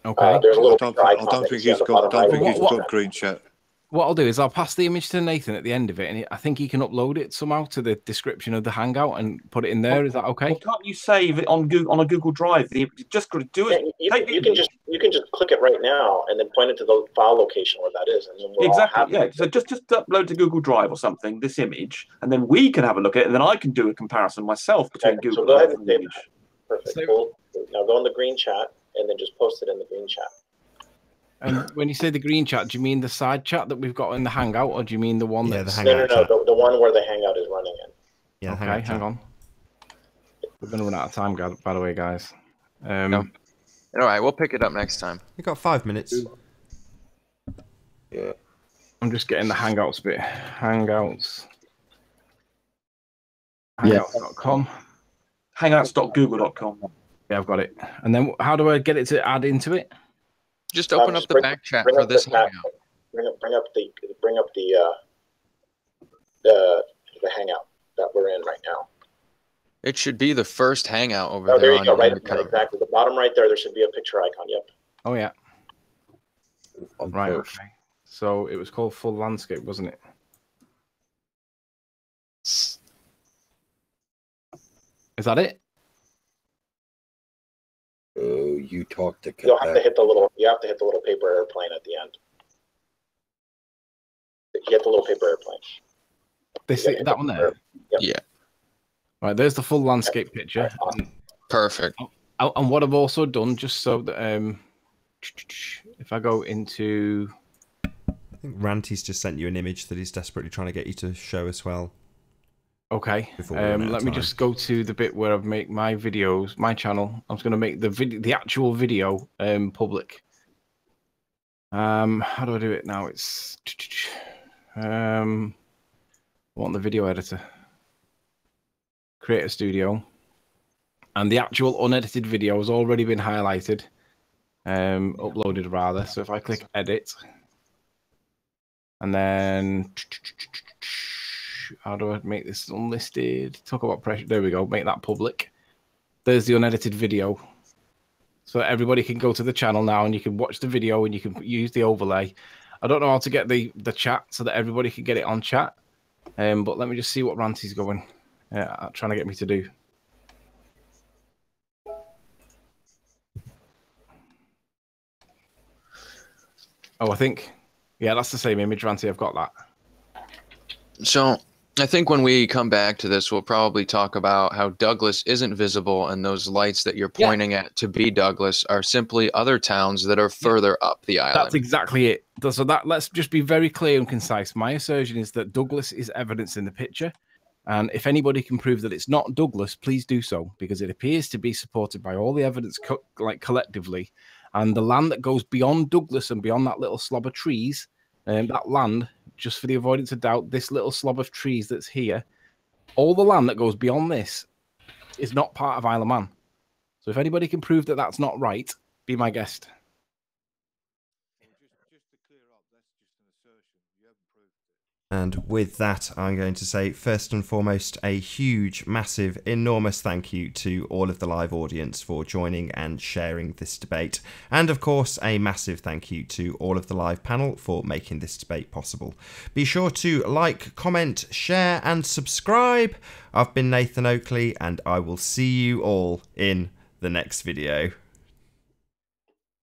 Okay. There's a little. I don't think he's got green chat. What I'll do is I'll pass the image to Nathan at the end of it, and I think he can upload it somehow to the description of the Hangout and put it in there. Is that okay? Well, can't you save it on a Google Drive? Just got to do it. Yeah, you can just click it right now and then point it to the file location where that is, and then we'll exactly. Yeah. So just upload to Google Drive or something this image, and then we can have a look at it, and then I can do a comparison myself between Google. So go ahead and save that. Perfect. Cool. Now go in the green chat and then just post it in the green chat. And when you say the green chat, do you mean the side chat that we've got in the Hangout, or do you mean the one that's... No, the one where the Hangout is running in. Yeah, okay, hang on. We're going to run out of time, by the way, guys. No. All right, we'll pick it up next time. You've got 5 minutes. Yeah. I'm just getting the Hangouts bit. Hangouts. Hangouts.com. Hangouts.google.com. Yeah, I've got it. And then how do I get it to add into it? Just open up the back chat for this Hangout. Bring up the Hangout that we're in right now. It should be the first hangout over Oh, there. there you go. Right, Undercover. exactly. The bottom right there. There should be a picture icon. Yep. Oh yeah. Right. Okay. So it was called Full Landscape, wasn't it? Is that it? Oh, you talked to. You'll have to hit the little. You have to hit the little paper airplane at the end. You hit the little paper airplane. That one there. Yep. Yeah. Right. There's the full landscape picture. Perfect. And what I've also done, just so that if I go into, I think Ranty's just sent you an image that he's desperately trying to get you to show as well. Okay. Before we run out of Let me time. just go to the bit where I've made my videos, my channel. I'm just going to make the actual video public. How do I do it now? It's I want the video editor. Create a studio. And the actual unedited video has already been highlighted. Uploaded rather. So if I click edit. And then how do I make this unlisted? Talk about pressure. There we go. Make that public. There's the unedited video. So everybody can go to the channel now and you can watch the video and you can use the overlay. I don't know how to get the chat so that everybody can get it on chat. But let me just see what Ranty's going trying to get me to do. Oh, I think, yeah, that's the same image, Ranty. I've got that. So I think when we come back to this, we'll probably talk about how Douglas isn't visible, and those lights that you're pointing at to be Douglas are simply other towns that are further up the island. That's exactly it. So let's just be very clear and concise. My assertion is that Douglas is evidence in the picture. And if anybody can prove that it's not Douglas, please do so, because it appears to be supported by all the evidence collectively. And the land that goes beyond Douglas and beyond that little slob of trees, that land, just for the avoidance of doubt, this little slob of trees that's here, all the land that goes beyond this is not part of Isle of Man. So if anybody can prove that that's not right, be my guest. And with that, I'm going to say, first and foremost, a huge, massive, enormous thank you to all of the live audience for joining and sharing this debate. And of course, a massive thank you to all of the live panel for making this debate possible. Be sure to like, comment, share, and subscribe. I've been Nathan Oakley, and I will see you all in the next video.